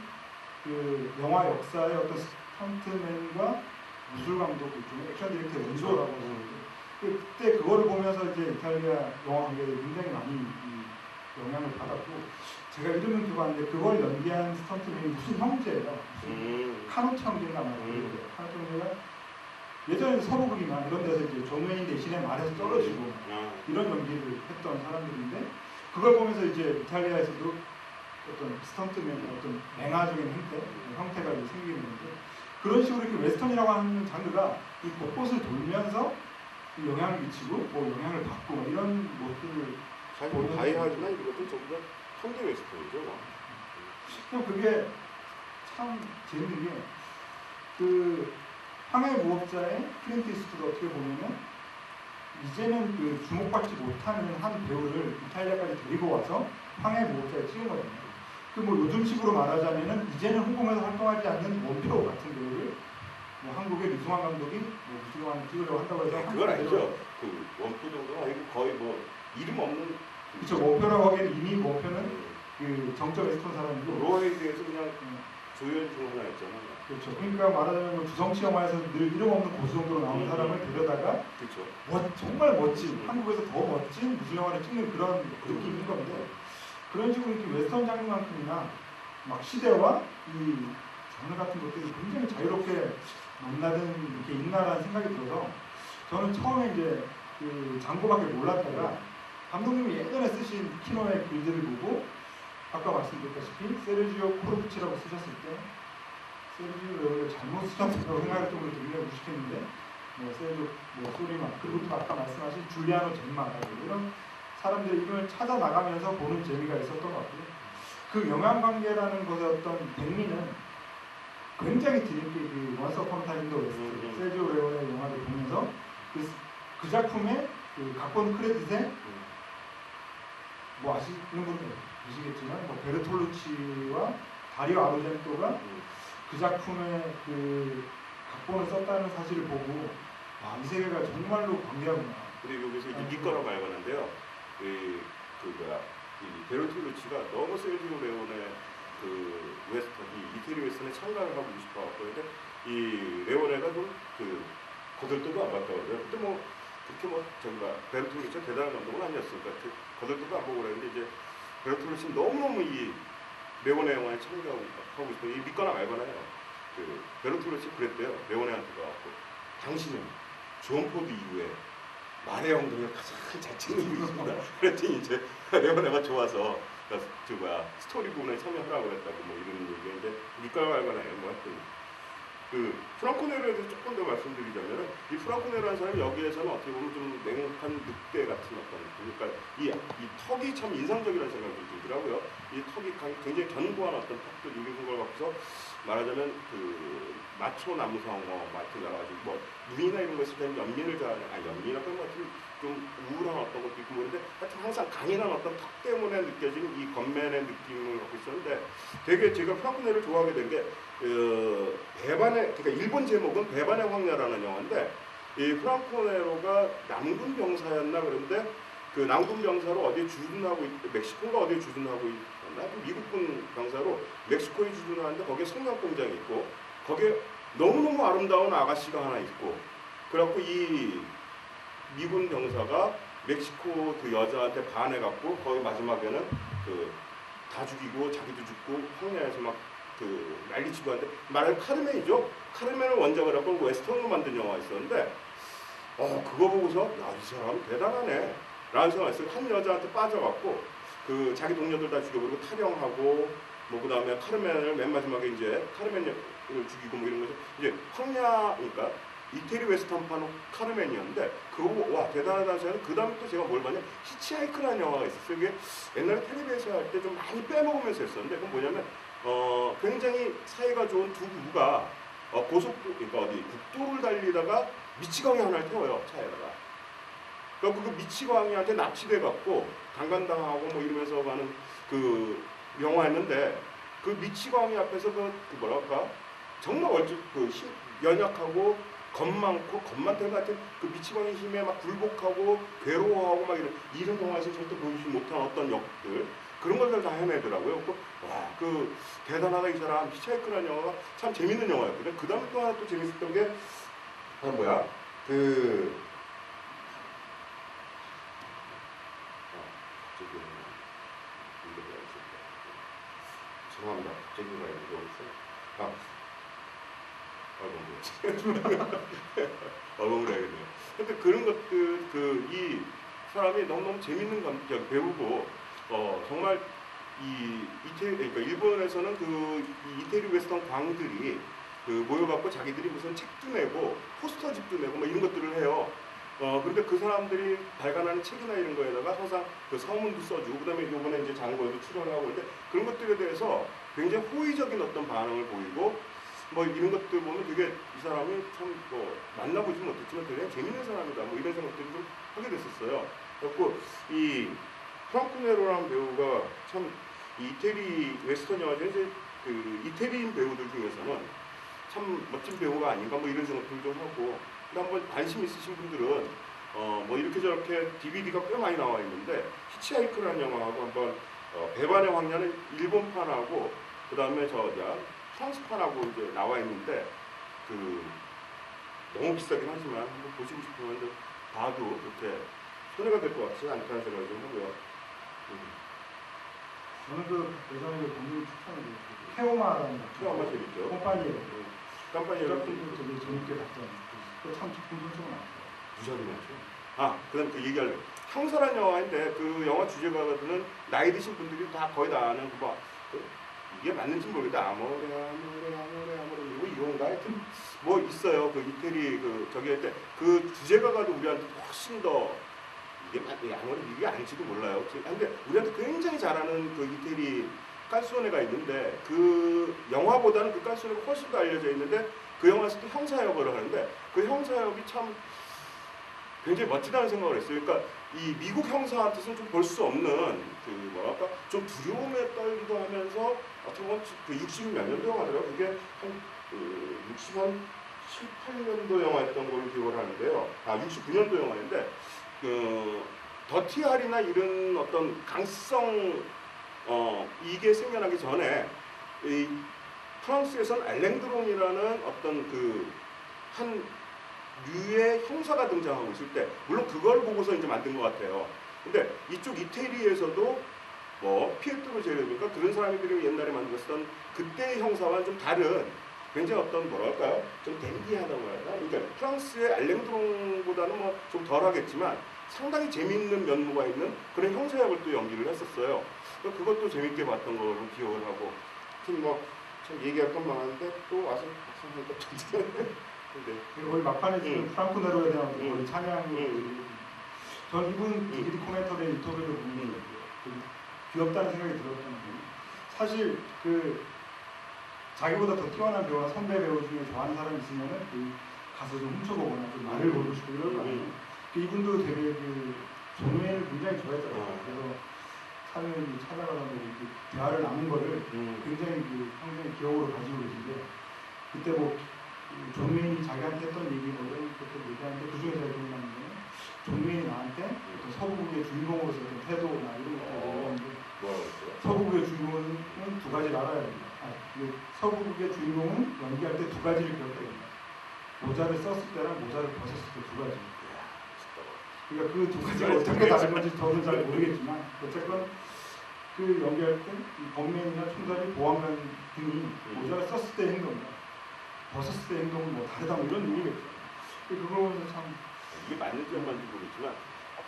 그 영화 역사의 어떤 스턴트맨과 무술 감독 중에 액션 디렉터 원조라고 하는데 그때 그거를 보면서 이제 이탈리아 영화 관계들이 굉장히 많이 영향을 받았고 제가 이름은 기억 안 나는데 그걸 연기한 스턴트맨이 무슨 형제예요. 카노트 형제인가 말이에요. 카노트 형제가 예전에 서부극이나 이런 데서 이제 존 웨인 대신에 말에서 떨어지고 이런 연기를 했던 사람들인데 그걸 보면서 이제 이탈리아에서도 어떤 스턴트맨의 어떤 맹아적인 형태가 이제 생기게 되는데 그런 식으로 이렇게 웨스턴이라고 하는 장르가 이 곳곳을 돌면서 영향을 미치고 뭐 영향을 받고 뭐 이런 모습을 사실 다이하드나 이런 것도 전부 다 현대 웨스턴이죠. 그냥 그게 참 재밌는 게 그 황해의 무법자의 클린트 이스트도 어떻게 보면은 이제는 그 주목받지 못하는 한 배우를 이탈리아까지 데리고 와서 황해의 무법자에 찍은 거거든요. 그 뭐 요즘식으로 말하자면은 이제는 홍콩에서 활동하지 않는 원표 같은 배우를 뭐 한국의 류승환 감독이 뭐 무술영화를 찍으려고 한다고 해서 그건 아니죠. 그 원표 정도는 아니고 거의 뭐 이름 없는 그렇죠. 원표라고 하기에는 이미 원표는 그 정적 웨스턴 사람이고 로어에 대해서 그냥 조연 중 하나였잖아요. 그렇죠. 그러니까 말하자면 뭐 주성치 영화에서 늘 이름 없는 고수 정도로 나오는 사람을 데려다가 그렇죠. 정말 멋진 한국에서 더 멋진 무술 영화를 찍는 그런 느낌인 건데 그런 식으로 이렇게 웨스턴 장르만큼이나 막 시대와 이 장르 같은 것들이 굉장히 자유롭게 만나는 이렇게 있나라는 생각이 들어서 저는 처음에 이제 그 장고밖에 몰랐다가 감독님이 예전에 쓰신 키노의 글들을 보고 아까 말씀드렸다시피 세르지오 코르부치라고 쓰셨을 때 세르지오 레오를 잘못 쓰셨다고 생각할 정도로 굉장히 무식했는데 뭐 세르지오 소리만 그리고 또 아까 말씀하신 줄리아노 젠마 이런 사람들의 이름을 찾아 나가면서 보는 재미가 있었던 것 같고요. 그 영향관계라는 것의 어떤 백미는 굉장히 뒤늦게 그 원스 어폰 타임 인더 웨스트 세르지오 레오의 영화를 보면서 그 작품의 그 각본 크레딧에 뭐 아시는 분들 아시겠지만 뭐 베르톨루치와 다리오 아르젠토가 그 작품의 그 각본을 썼다는 사실을 보고 와, 이 세계가 정말로 광대하구나. 그리고 여기서 이제 니꺼라고 알았는데요. 이 베르톨루치가 너무 세르지오 레오네 그 웨스턴, 이 이태리 웨스턴에 참가를 하고 싶어 갖고 근데 이 레오네가 좀 그 거들떠도 안 갔다 그래요. 그때 뭐 그렇게 뭐 저기가 베르톨루치 대단한 감독은 아니었으니까 그 거들떠도 안 보고 그랬는데 이제 베르톨루치 너무너무 이 레오네 영화에 참여하고 싶어 이 믿거나 말거나요. 그 베르톨루치 그랬대요. 레오네한테 가갖고 당신은 존 포드 이후에 말의 엉덩이를 가장 잘 찍는 분이십니다. 그랬더니 이제 레오네가 좋아서 저 뭐야 스토리 부분에 참여하라고 그랬다고 뭐 이런 얘기인데 믿거나 말거나요. 뭐 하여튼 그 프랑코 네로에 대해서 조금 더 말씀드리자면 이 프랑코 네로라는 사람이 여기에서는 어떻게 보면 좀 냉혹한 늑대 같은 어떤 그러니까 이 턱이 참 인상적이라는 생각이 들더라고요. 이 턱이 굉장히 견고한 어떤 턱들 이런 걸 갖고서 말하자면 그 마초 남성어 같은 여러 가지 뭐 눈이나 이런 것을 때는 연민을 좋아하는 연민이라고 하면 좀 우울한 어떤 것도 있고 그런데 하여튼 항상 강인한 어떤 턱 때문에 느껴지는 이 겉면의 느낌을 갖고 있었는데 되게 제가 프랑코 네로를 좋아하게 된 게 배반의 그러니까 일본 제목은 배반의 황야라는 영화인데 이 프랑코 네로가 남군 병사였나 그런데 그 남군 병사로 어디에 주둔하고 멕시코인가 어디에 주둔하고 있었나 미국군 병사로 멕시코에 주둔하는데 거기에 성냥 공장이 있고 거기에 너무너무 아름다운 아가씨가 하나 있고 그래갖고 이 미군 병사가 멕시코 그 여자한테 반해갖고 거기 마지막에는 그 다 죽이고 자기도 죽고 황야에서 막 그 난리치고 하는데 말하자면 카르멘이죠. 카르멘을 원작을 하고 웨스턴으로 만든 영화가 있었는데 그거 보고서 야 이 사람 대단하네 라는 생각을 했어요. 한 여자한테 빠져갖고 그 자기 동료들 다 죽여버리고 탈영하고 뭐 그 다음에 카르멘을 맨 마지막에 이제 카르멘을 죽이고 뭐 이런 거죠. 이제 황야니까 이태리 웨스턴판 카르멘이었는데 그거 와 대단하다는 생각에 그 다음에 또 제가 뭘 봤냐 히치하이크라는 영화가 있었어요. 이게 옛날에 텔레비에서 할 때 좀 많이 빼먹으면서 했었는데 그건 뭐냐면 굉장히 사이가 좋은 두 부부가 고속도 그러니까 어디 국도를 달리다가 미치광이 하나를 태워요 차에다가. 그러니까 그 미치광이한테 납치돼 갖고 강간당하고 뭐 이러면서 가는 그 영화였는데 그 미치광이 앞에서 그 뭐랄까 정말 연약하고 겁 많고 겁만탱 같은 그 미치광이 힘에 막 굴복하고 괴로워하고 막 이런 영화에서 절대 보여주지 못한 어떤 역들 그런 것들 다 해내더라고요. 와, 그 대단하다 이 사람 히치하이크라는 영화가 참 재밌는 영화였거든요. 그 다음에 또 하나 또 재밌었던 게 뭐야 그 죄송합니다. 갑자기 얼굴을 해야겠네요. 근데 그런 것들 이 사람이 너무너무 재밌는 배우고 정말 그러니까 일본에서는 이 이태리 웨스턴 광들이 모여갖고 자기들이 무슨 책도 내고 포스터집도 내고 뭐 이런 것들을 해요. 그런데 그 사람들이 발간하는 책이나 이런 거에다가 항상 그 서문도 써주고 그다음에 요번에 이제 장고에도 출연하고 그런데 그런 것들에 대해서 굉장히 호의적인 어떤 반응을 보이고 뭐 이런 것들 보면 되게 이 사람이 참 만나보지는 못했지만 되게 재밌는 사람이다 뭐 이런 생각들을 좀 하게 됐었어요. 그래갖고 이 프랑코 네로라는 배우가 참 이태리 웨스턴 영화 중에 이제 그 이태리인 배우들 중에서는 참 멋진 배우가 아닌가 뭐 이런 생각들 좀 하고 한번 관심 있으신 분들은 뭐 이렇게 저렇게 DVD가 꽤 많이 나와 있는데 히치하이크라는 영화하고 한번 배반의 황야는 일본판하고 그 다음에 프랑스판하고 이제 나와 있는데 너무 비싸긴 하지만 한번 보시고 싶으면 봐도 그렇게 손해가 될 것 같지 않다는 생각이 좀 하고요. 저는 그 예전에 본인이 추천해드렸어요. 케오마라는 케오마 재밌죠. 컴파니에요. 깜빡이가 제작진도 되게 재밌게 봤던 참 좋은 선수가 많았어요. 무지하게 많죠. 그다음 그 얘기할래요. 형사란 영화인데 그 영화 주제가는 나이 드신 분들이 다 거의 다 아는 이게 맞는지 모르겠는데 아모레 뭐 이건가 하여튼 뭐 있어요. 그 이태리 저기 할 때 그 주제가가 우리한테 훨씬 더 이게 아무리 이게 아닐지도 몰라요. 근데 우리한테 굉장히 잘하는 그 이태리 깐소네가 있는데 그 영화보다는 그 깐소네가 훨씬 더 알려져 있는데 그 영화에서 또 형사 역을 하는데 그 형사 역이 참 굉장히 멋지다는 생각을 했어요. 그러니까 이 미국 형사한테서는 좀 볼 수 없는 뭐랄까 좀 두려움에 떨기도 하면서 어떻게 보면 그 60 몇 년도 영화더라고요. 그게 한 7, 8년도 영화였던 걸로 기억을 하는데요. 69년도 영화인데 더티할이나 이런 어떤 강성 이게 생겨나기 전에 이 프랑스에서는 알랭드롱이라는 어떤 한 류의 형사가 등장하고 있을 때 물론 그걸 보고서 이제 만든 것 같아요. 근데 이쪽 이태리에서도 뭐 피에트로 제레미가 그런 사람들이 옛날에 만들었던 그때의 형사와는 좀 다른 굉장히 어떤 뭐랄까요? 좀 댄디하다고 해야 하나? 그러니까 프랑스의 알랭드롱보다는 뭐 좀 덜하겠지만 상당히 재미있는 면모가 있는 그런 형사 역을 또 연기를 했었어요. 그러니까 그것도 재밌게 봤던 걸로 기억을 하고 하여튼 뭐참 얘기할 건 많은데 또 와서 하니까 좀 근데 거의 막판에 지금 프랑코 네로에 대한 거의 찬양으로 전 이분 음. DVD 코멘터리 인터뷰를 보면서 되게 귀엽다는 생각이 들었던 게 사실 그 자기보다 더 뛰어난 배우나 선배 배우 중에 좋아하는 사람이 있으면은 그 가서 좀 훔쳐보거나 좀 말을 걸고 이런 거 아니에요. 이분도 되게 그 존웨이를 굉장히 좋아했더라고요. 그래서 사람을 찾아가다 보고 이렇게 대화를 나눈 거를 굉장히 그 평생 기억으로 가지고 계신데 그때 뭐 존 웨인이 자기한테 했던 얘기 뭐 이런 것들 얘기하는데 그 중에 제가 기억나는 거는 존 웨인이 나한테 어떤 서부극의 주인공으로서 어떤 태도나 이런 것들을 얘기하는데 서부극의 주인공은 두 가지를 알아야 된다. 서부극의 주인공은 연기할 때 두 가지를 기억해야 된다. 모자를 썼을 때랑 모자를 벗었을 때 두 가지. 그러니까 그 두 가지가 어떻게 다른 건지 저도 잘 모르겠지만 어쨌건 그 연기할 때 범맨이나 총장이 보안관 등이 모자를 썼을 때 행동이다. 벗었을 때 행동은 뭐 다르다 뭐 이런 얘기겠죠. 그거 보면서 참 이게 맞는지 안 맞는지 모르겠지만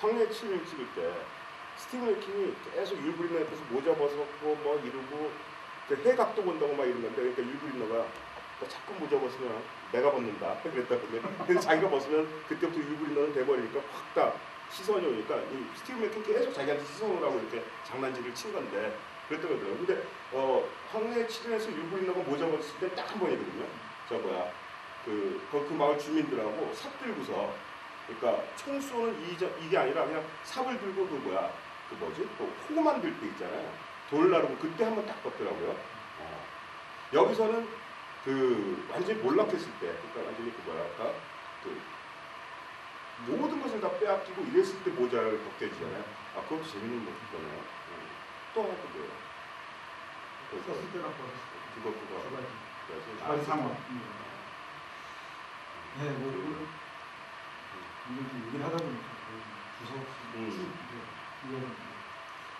황해 7일 찍을 때 스티븐 호킹이 계속 율브리너 옆에서 모자 벗었고 뭐 이러고 해각도 본다고 막 이러는데 그러니까 율브리너가 자꾸 모자 벗으면 내가 벗는다 그랬다는데 그래서 자기가 벗으면 그때부터 율브리너는 돼버리니까 확 다 시선이 오니까 이 스티븐 호킹 계속 자기한테 시선을 하고 이렇게 장난질을 친 건데 그랬다고요. 근데 황해 7일에서 율브리너가 모자 벗을 때 딱 한 번이거든요. 저 뭐야 그 마을 주민들하고 삽 들고서 그러니까 총 쏘는 이게 아니라 그냥 삽을 들고 그 뭐지 또 호만 들 때 있잖아요. 돌 나르고 그때 한번 딱 떴더라고요. 여기서는 그 완전히 몰락했을 때 그러니까 완전히 그 뭐랄까 그 모든 것을 다 빼앗기고 이랬을 때 모자를 벗게 해주잖아요. 그것도 재밌는 모습이잖아요. 또 하나 또 뭐예요? 썼을 때랑 벗었을 때 그거 두 가지 상황. 네, 뭐 이렇게 얘기를 하다 보니까 무서웠어요.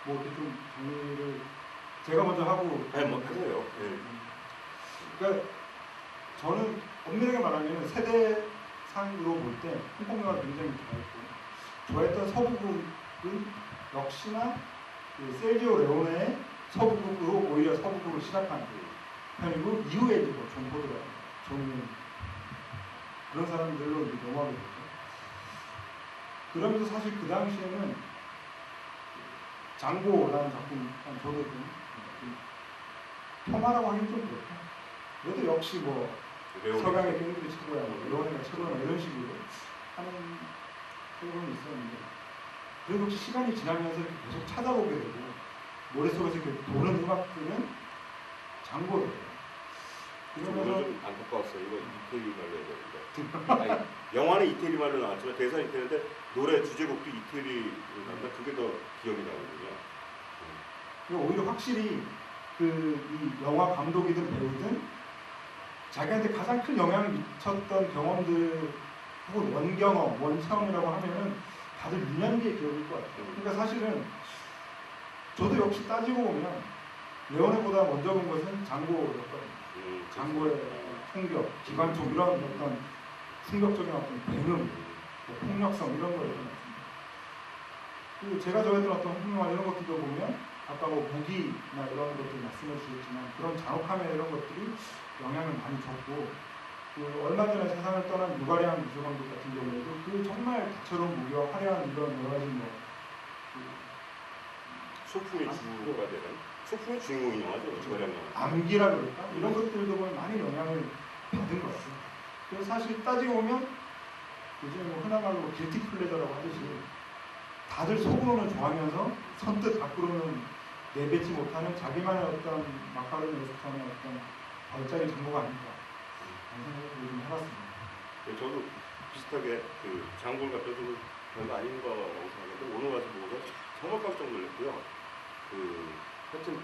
뭐 이렇게 좀 정리를 제가 먼저 하고. 아니 뭐 하세요. 그러니까 저는 엄밀하게 말하면 세대상으로 볼 때 홍콩 영화 굉장히 좋아했고 좋아했던 서부극은 역시나 그 세르지오 레오네의 서부극으로 오히려 서부극을 시작한 편이고 이후에 이제 뭐 존 포드라든가 존 그런 사람들로 이제 넘어가게 됐죠. 그러면서 사실 그 당시에는 장고라는 작품, 저도 좀 폄하라고 하긴 좀 그렇고 그래도 역시 뭐 서강의 깽들이 최고야, 뭐 레오네가 최고야 이런 식으로 하는 부분이 있었는데 그래도 혹시 시간이 지나면서 이렇게 계속 찾아보게 되고 머릿속에서 이렇게 도는 음악들은 장고예요. 그러면서 좀 안타까웠어요. 이거 이태리 말로 해야 되는데. 아니, 영화는 이태리 말로 나왔지만 대사 이태리인데 노래 주제곡도 이태리 나는데 그게 더 기억이 나거든요. 오히려 확실히 이 영화 감독이든 배우든 자기한테 가장 큰 영향을 미쳤던 경험들 혹은 원경험, 원체험이라고 하면은 다들 유년기의 기억일 것 같아요. 그러니까 사실은 저도 역시 따지고 보면 레오네보다 먼저 본 것은 장고였거든요. 장고의 충격, 기관총 이런 어떤 충격적인 어떤 배움, 뭐 폭력성 이런 거였던 것 같습니다. 그리고 제가 좋아했던 어떤 홍콩영화 이런 것들도 보면 아까 뭐 무기나 이런 것들 말씀해 주셨지만 그런 잔혹함에 이런 것들이 영향을 많이 줬고 얼마 전에 세상을 떠난 유가리안 미술 감독 같은 경우에도 그 정말 다채로운 무기와 화려한 이런 여러 가지 뭐 소품의 주가 되는 소품의 주인공인 영화죠. 유가리안 영화. 암기라 그럴까? 이런 것들도 보면 많이 영향을 받은 것 같아요. 그래서 사실 따지고 보면 요즘에 뭐 흔한 말로 길티 플레저라고 하듯이 다들 속으로는 좋아하면서 선뜻 밖으로는 내뱉지 못하는 자기만의 어떤 마카로니 에스턴의 어떤 별자리 정보가 아닐까 하는 생각을 요즘 해봤습니다. 저도 비슷하게 그 장고를 갖다 주고 별거 아닌 거라고 생각했는데 오늘 와서 보고서 정말 깜짝 놀랐고요. 하여튼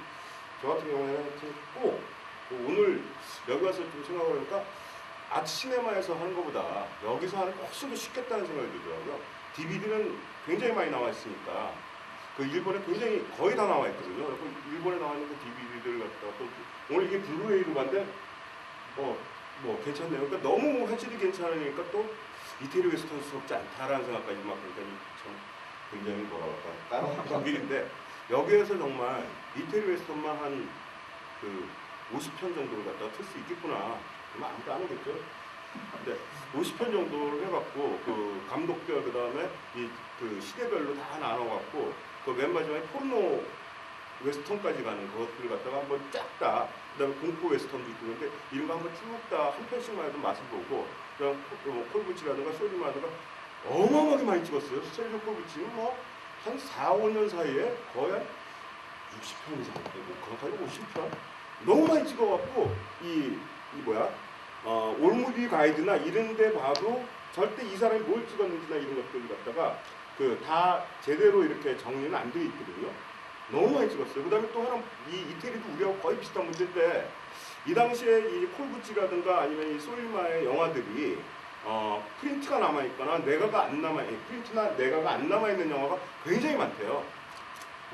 저 같은 경우에는 하여튼 꼭 오늘 여기 와서 좀 생각을 하니까 아트 시네마에서 하는 것보다 여기서 하는 게 훨씬 더 쉽겠다는 생각이 들더라고요. DVD는 굉장히 많이 나와 있으니까 그 일본에 굉장히 거의 다 나와 있거든요. 그래서 일본에 나와 있는 그 DVD를 갖다가 또 오늘 이게 블루레이로 봤는데 뭐 괜찮네요. 그러니까 너무 화질이 괜찮으니까 또 이태리 웨스턴스럽지 않다라는 생각까지 막 그러니까 참 굉장히 뭐랄까 까는 일인데 여기에서 정말 이태리 웨스턴만 한 그 50편 정도를 갖다가 틀 수 있겠구나. 그러면 아무도 안 오겠죠. 근데 50편 정도를 해갖고 그 감독별 그다음에 이 그 시대별로 다 나눠갖고 그 맨 마지막에 포르노 웨스턴까지 가는 그것들을 갖다가 한번 쫙 다 그다음에 공포 웨스턴도 있고 그런데 이런 거 한번 쭉 다 한 편씩만 해도 맛을 보고 그냥 콜부치라든가 소리마든가 어마어마하게 많이 찍었어요. 세르조 콜부치는 뭐 한 4, 5년 사이에 거의 한 60편 이상 되고 정확하게 50편 너무 많이 찍어갖고 이 뭐야 올무비 가이드나 이런 데 봐도 절대 이 사람이 뭘 찍었는지나 이런 것들 갖다가 그 다 제대로 이렇게 정리는 안 돼 있거든요. 너무 많이 찍었어요. 그 다음에 또 하나 이 이태리도 우리하고 거의 비슷한 문제인데 이 당시에 이 콜부치라든가 아니면 이 소일마의 영화들이 프린트가 남아있거나 내가가 안 남아있는 프린트나 내가가 안 남아있는 영화가 굉장히 많대요.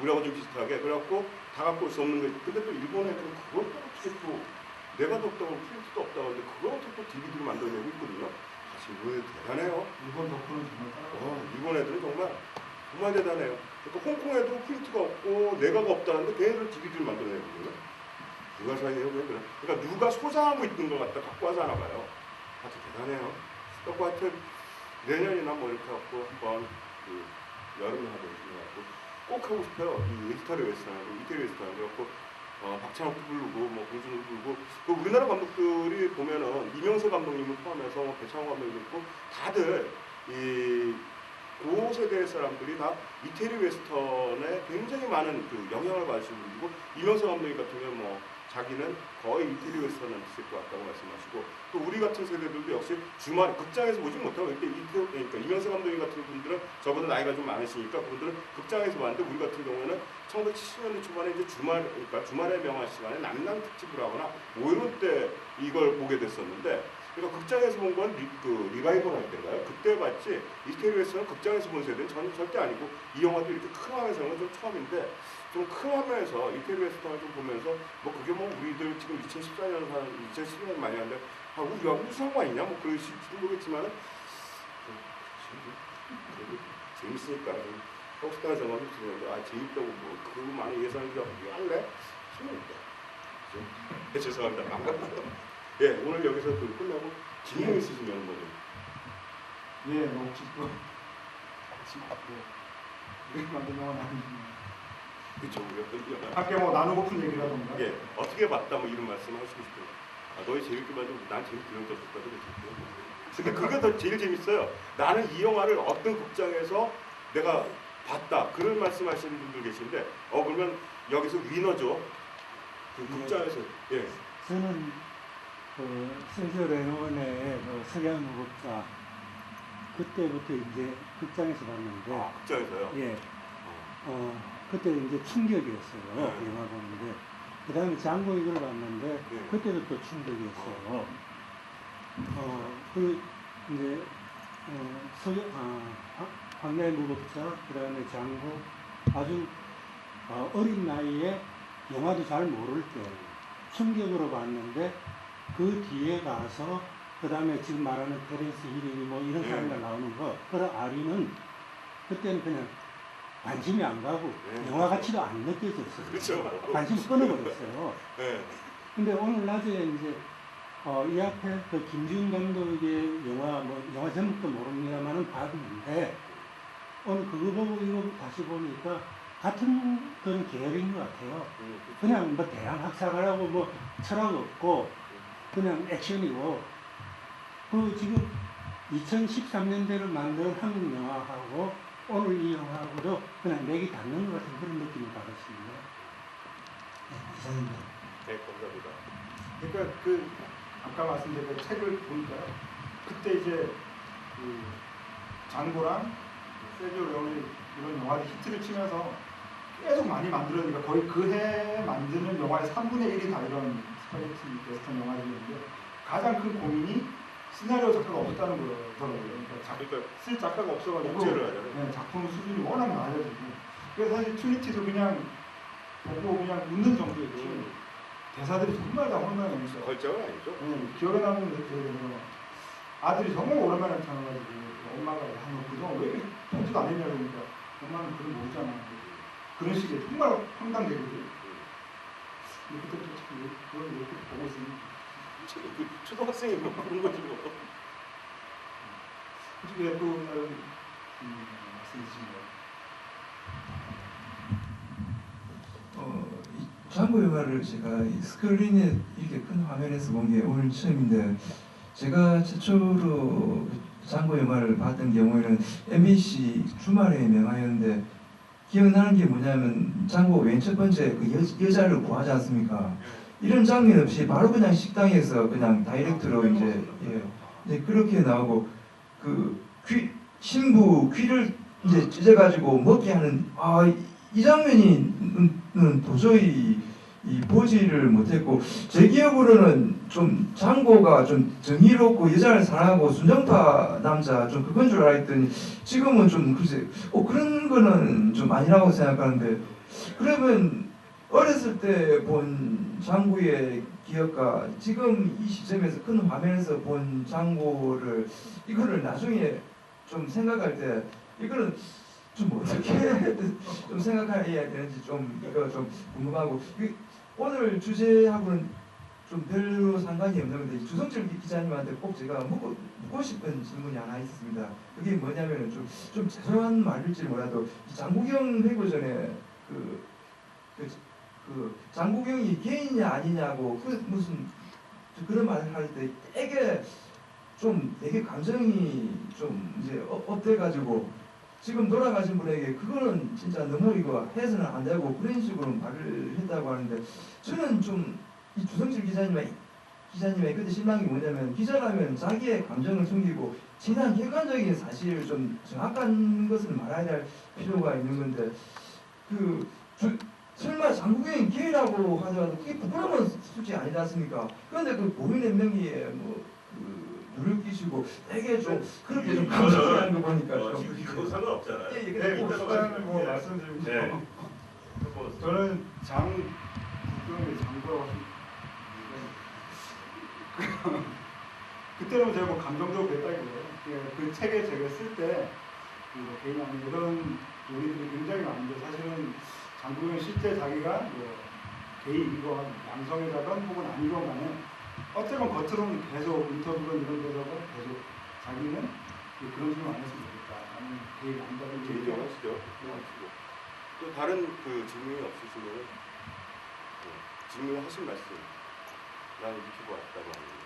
우리하고 좀 비슷하게. 그래갖고 다 갖고 올 수 없는 거지. 근데 또 일본 애들은 그걸 또 어떻게 또 내가도 없다고 프린트도 없다고 하는데 그걸 어떻게 또 DVD로 만들어내고 있거든요. 사실 이거 대단해요. 일본 덕후는 정말 따라가요. 일본 애들은 정말 대단해요. 그러니까 홍콩 애들은 프린트가 없고 내가가 없다는데 걔네들 DVD를 만들어내거든요. 누가 사이에요? 왜 그래? 그러니까 누가 소장하고 있는 걸 갖다 갖고 와서 하나 봐요. 하여튼 대단해요. 그래서 하여튼 내년이나 뭐 이렇게 갖고 한번 그 여름에 하든지 해갖고 꼭 하고 싶어요. 이 이태리 웨스턴하고 이태리 웨스턴 그래갖고 박찬욱도 부르고 뭐 공준호도 부르고 그 우리나라 감독들이 보면은 이명세 감독님을 포함해서 뭐 배창호 감독님도 있고 다들 이 그 세대의 사람들이 다 이태리 웨스턴에 굉장히 많은 그 영향을 받으신 분이고 이명세 감독님 같은 경우는 뭐 자기는 거의 이태리 웨스턴을 쓸 것 같다고 말씀하시고 또 우리 같은 세대들도 역시 주말 극장에서 보지 못하고 그러니까 이명세 감독님 같은 분들은 저보다 나이가 좀 많으시니까 그분들은 극장에서 봤는데 우리 같은 경우에는 1970년대 초반에 이제 그러니까 주말의 명화 시간에 남남 특집을 하거나 뭐 이런 때 이걸 보게 됐었는데 그러니까 극장에서 본 건 그 리바이벌 할 때인가요? 그때 봤지 이태리 웨스턴은 극장에서 본 세대는 저는 절대 아니고 이 영화도 이렇게 큰 화면에서 하는 건 좀 처음인데 좀 큰 화면에서 이태리 웨스턴을 좀 보면서 뭐 그게 뭐 우리들 지금 2014년 2012년 많이 하는데 우리하고 무슨 상관이냐 뭐 그러실지도 모르겠지만은 재밌으니까 좀 혹시나 정말 들었는데 재밌다고 뭐 그거 많이 예산이 왜 할래? 재밌다. 죄송합니다. 안 갔어요. 예, 오늘 여기서 끝나고 질문 있으시면 뭐 좀. 예, 뭐 혹시 또 이렇게 만든 영화는 아니지만 그쵸, 우리가 함께 뭐 나누고픈 얘기라던가. 예, 어떻게 봤다 뭐 이런 말씀 하시고 싶어요. 너희 재밌게 봐도 난 재밌게 이런 거 없거든. 근데 그게 더 제일 재밌어요. 나는 이 영화를 어떤 극장에서 내가 봤다. 그런 말씀하시는 분들 계신데, 그러면 여기서 위너죠. 그 극장에서 예. 저는 그 세르지오 레오네의 그 석양 무법자 그때부터 이제 극장에서 봤는데 극장에서요. 예, 그때 이제 충격이었어요. 영화 보는데 그 다음에 장고 이걸 봤는데 그때도 또 충격이었어요. 그 이제 황야의 무법자 그 다음에 장고 아주 어린 나이에 영화도 잘 모를 때 충격으로 봤는데 그 뒤에 가서 그 다음에 지금 말하는 테렌스 힐이 뭐 이런 사람들 나오는 거 그런 아리는 그때는 그냥 관심이 안 가고 영화 가치도 안 느껴졌어요. 그렇죠. 관심이 끊어버렸어요. 네. 근데 오늘 낮에 이제 이 앞에 그 김지훈 감독의 영화 제목도 모릅니다만은 봤는데 오늘 그거 보고 이거 다시 보니까 같은 그런 계열인 것 같아요. 그냥 뭐 대학 학사가라고 뭐 철학 없고 그냥 액션이고 그 지금 2013년대를 만든 한국 영화하고 오늘 이 영화하고도 그냥 맥이 닿는 것 같은 그런 느낌을 받았습니다. 네, 이상입니다. 네, 감사합니다. 그러니까 그 아까 말씀드린 그 책을 보니까요. 그때 이제 그 장고랑 세르지오 레오네 이런 영화들 히트를 치면서 계속 많이 만들어니까 거의 그 해 만드는 영화의 3분의 1이 다 이런 스파게티 웨스턴 영화들이었는데 가장 큰 고민이 시나리오 작가가 없었다는 거더라고요. 그러니까 그러니까 쓸 작가가 없어가지고 복제를 하잖아요. 네, 작품 수준이 워낙 낮아지고 그래서 사실 트리티도 그냥 보고 그냥 웃는 정도였지 대사들이 정말 다 혼란이 있어요. 걸작은 아니죠. 기억에 남는 대사들은 아들이 정말 오랜만에 나타나가지고 엄마가 너 그동안 왜 이렇게 편지도 안 했냐 그러니까 엄마는 그걸 모르잖아. 그런 식의 정말 황당되거든. 근데 그때부터 참 그걸 이렇게 보고 있으니 그 초등학생이 뭐 그런 거지 뭐. 솔직히 또 말씀 주시면 이 장고 영화를 제가 이 스크린에 이렇게 큰 화면에서 본 게 오늘 처음인데 제가 최초로 그 장고 영화를 봤던 경우에는 MBC 주말의 명화였는데 기억나는 게 뭐냐면 장고 맨 첫 번째 그 여자를 구하지 않습니까? 이런 장면 없이 바로 그냥 식당에서 그냥 다이렉트로 이제 이제 그렇게 나오고 그 신부 귀를 이제 찢어가지고 먹게 하는 이 장면이 도저히 이 보지를 못했고 제 기억으로는 좀 장고가 좀 정의롭고 여자를 사랑하고 순정파 남자 좀 그건 줄 알았더니 지금은 좀 글쎄 그런 거는 좀 아니라고 생각하는데 그러면 어렸을 때 본 장고의 기억과 지금 이 시점에서 큰 화면에서 본 장고를 이거를 나중에 좀 생각할 때 이거는 좀 어떻게 좀 생각해야 되는지 좀 이거 좀 궁금하고 오늘 주제하고는 좀 별로 상관이 없는 건데 주성철 기자님한테 꼭 제가 묻고 싶은 질문이 하나 있습니다. 그게 뭐냐면은 좀 죄송한 말일지 몰라도 장국영 회고 전에 그 장국영이 개인이냐 아니냐고 무슨 그런 말을 할 때 되게 감정이 좀 이제 업돼가지고 지금 돌아가신 분에게 그거는 진짜 너무 이거 해서는 안 되고 그런 식으로 말을 했다고 하는데 저는 좀 이 주성철 기자님의 그때 실망이 뭐냐면 기자라면 자기의 감정을 숨기고 지난 객관적인 사실을 좀 정확한 것을 말해야 할 필요가 있는 건데 설마 장국영이 게이라고 하더라도 그게 부끄러운 솔직히 아니지 않습니까? 그런데 그 고민의 명의에 누를 끼시고 되게 좀 그렇게 좀 감정이라는 거 보니까 좀 이거 상관없잖아요. 네, 이따가 뭐 예. 말씀드리고 네. 저는 장국영의 장고라고 하십니다. 그때는 제가 뭐 감정적으로 됐다기보다요. 그 책에 제가 쓸 때 개인 아니 이런 논의들이 굉장히 많은데 사실은 장국영은 실제 자기가 뭐 게이이건 양성애자건 혹은 아니건 간에 어쨌건 겉으로는 계속 인터뷰건 이런 데서건 계속 자기는 그런 질문 안 했으면 좋겠다. 나는 게이가 아니다는 개인적으로 하시죠. 또 다른 그 질문이 없으시면 질문하신 말씀 나는 이렇게 보았다고 합니다.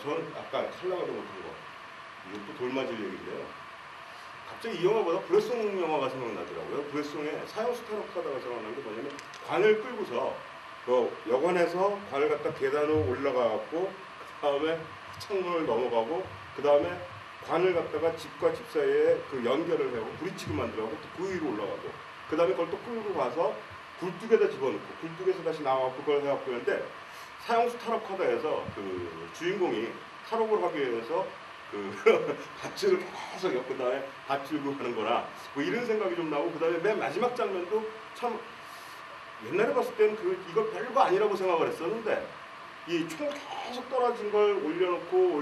저는 아까 칼라가도 못한 거 이것도 돌맞을 얘기인데요. 갑자기 이 영화보다 브레송 영화가 생각나더라고요. 브레송에 사형수 탈옥하다가 생각난 게 뭐냐면 관을 끌고서 여관에서 관을 갖다 계단으로 올라가고 그 다음에 창문을 넘어가고 그 다음에 관을 갖다가 집과 집 사이에 그 연결을 하고 부딪히게 만들어가고 또 그 위로 올라가고 그 다음에 그걸 또 끌고 가서 굴뚝에다 집어넣고 굴뚝에서 다시 나와서 그걸 해갖고 했는데 사형수 탈옥하다에서 그 주인공이 탈옥을 하기 위해서 그 밧줄을 계속 엮은 다음에 밧줄고 하는 거나 뭐 이런 생각이 좀 나고 그 다음에 맨 마지막 장면도 참 옛날에 봤을 때는 이거 별거 아니라고 생각을 했었는데 이 총 계속 떨어진 걸 올려놓고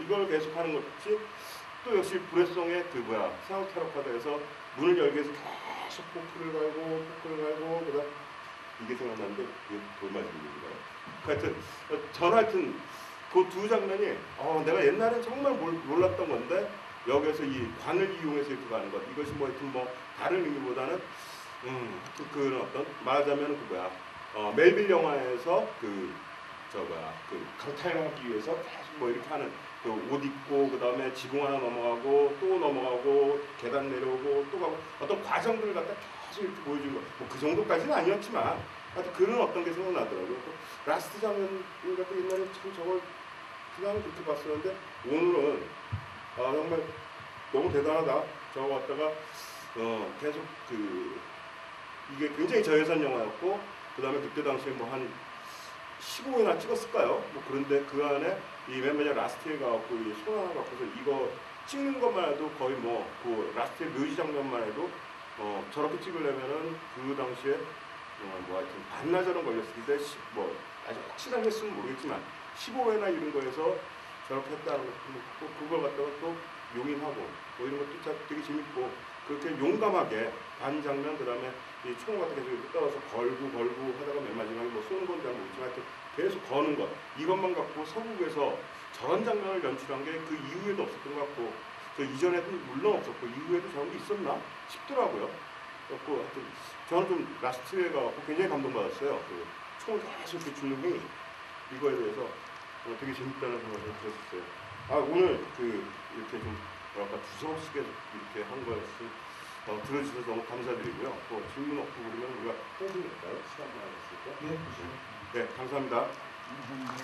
이걸 계속 하는 것이 또 역시 브레송의 사형수 탈옥하다에서 문을 열기 위해서 계속 포크를 갈고 그다음 이게 생각나는데 그게 돌맞이인가요? 하여튼 그 두 장면이 내가 옛날에 정말 몰랐던 건데 여기서 이 관을 이용해서 이렇게 가는 것 이것이 뭐 하여튼 뭐 다른 의미보다는 그 어떤 말하자면 멜빌 영화에서 강탈하기 위해서 계속 뭐 이렇게 하는 옷 입고 그 다음에 지붕 하나 넘어가고 또 넘어가고 계단 내려오고 또 가고 어떤 과정들을 갖다 계속 이렇게 보여준 거 뭐 그 정도까지는 아니었지만 하여튼 그런 어떤 게 생각나더라고요. 라스트 장면 같은 옛날에 참 저걸 그냥 그렇게 봤었는데 오늘은 정말 너무 대단하다. 저거 갖다가 계속 이게 굉장히 저예산 영화였고 그 다음에 그때 당시에 뭐 한 15회나 찍었을까요? 뭐 그런데 그 안에 이 맨 마지막 라스트에 가갖고 이 손 하나 갖고서 이거 찍는 것만 해도 거의 뭐 그 라스트의 묘지 장면만 해도 저렇게 찍으려면은 그 당시에 뭐 하여튼 반나절은 걸렸을 때 뭐 아주 확실한 횟수는 모르겠지만 15회나 이런 거에서 저렇게 했다는 거 그걸 갖다가 또 용인하고 뭐 이런 것도 참 되게 재밌고 그렇게 용감하게 반 장면 그다음에 이 총 같은 게 계속 따라서 걸고 하다가 맨 마지막에 뭐 쏘는 건 잘 모르지만 하여튼 계속 거는 것 이것만 갖고 서북에서 저런 장면을 연출한 게 그 이후에도 없었던 것 같고 저 이전에도 물론 없었고 이후에도 저런 게 있었나 싶더라고요. 그래서 하여튼 저는 좀 라스트에 가고 굉장히 감동받았어요. 그 총을 계속 이렇게 주는 행위 이거에 대해서 되게 재밌다는 생각을 들었어요. 아 오늘 그 이렇게 좀 뭐랄까 두서없게 이렇게 한 거였으면 들어주셔서 너무 감사드리고요. 또 질문 없고 그러면 우리가 호흡할까요? 시간만 있을까? 네, 네, 감사합니다. 감사합니다.